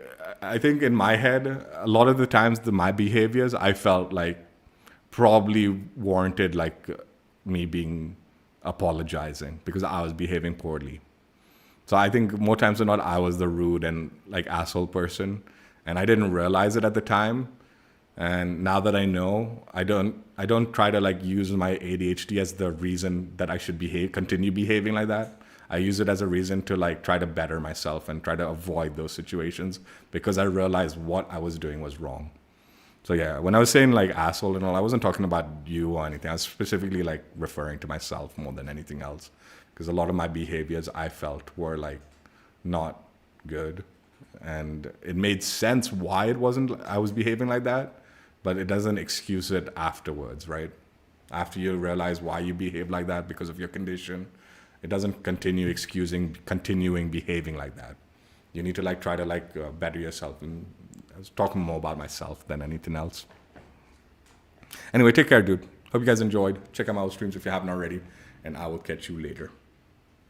I think in my head, a lot of the times, my behaviors, I felt like probably warranted like me being apologizing because I was behaving poorly. So I think more times than not, I was the rude and like asshole person, and I didn't realize it at the time. And now that I know, I don't try to like use my ADHD as the reason that I should continue behaving like that. I use it as a reason to like try to better myself and try to avoid those situations because I realized what I was doing was wrong. So yeah, when I was saying like asshole and all, I wasn't talking about you or anything. I was specifically like referring to myself more than anything else because a lot of my behaviors I felt were like not good, and it made sense why I was behaving like that, but it doesn't excuse it afterwards, right? After you realize why you behave like that because of your condition, it doesn't continuing behaving like that. You need to like try to like better yourself. And I was talking more about myself than anything else. Anyway, take care, dude. Hope you guys enjoyed. Check out my other streams if you haven't already, and I will catch you later.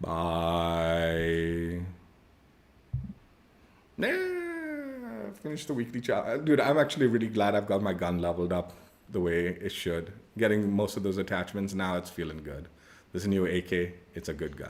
Bye. Finish the weekly chat. Dude, I'm actually really glad I've got my gun leveled up the way it should. Getting most of those attachments, now it's feeling good. This new AK, it's a good gun.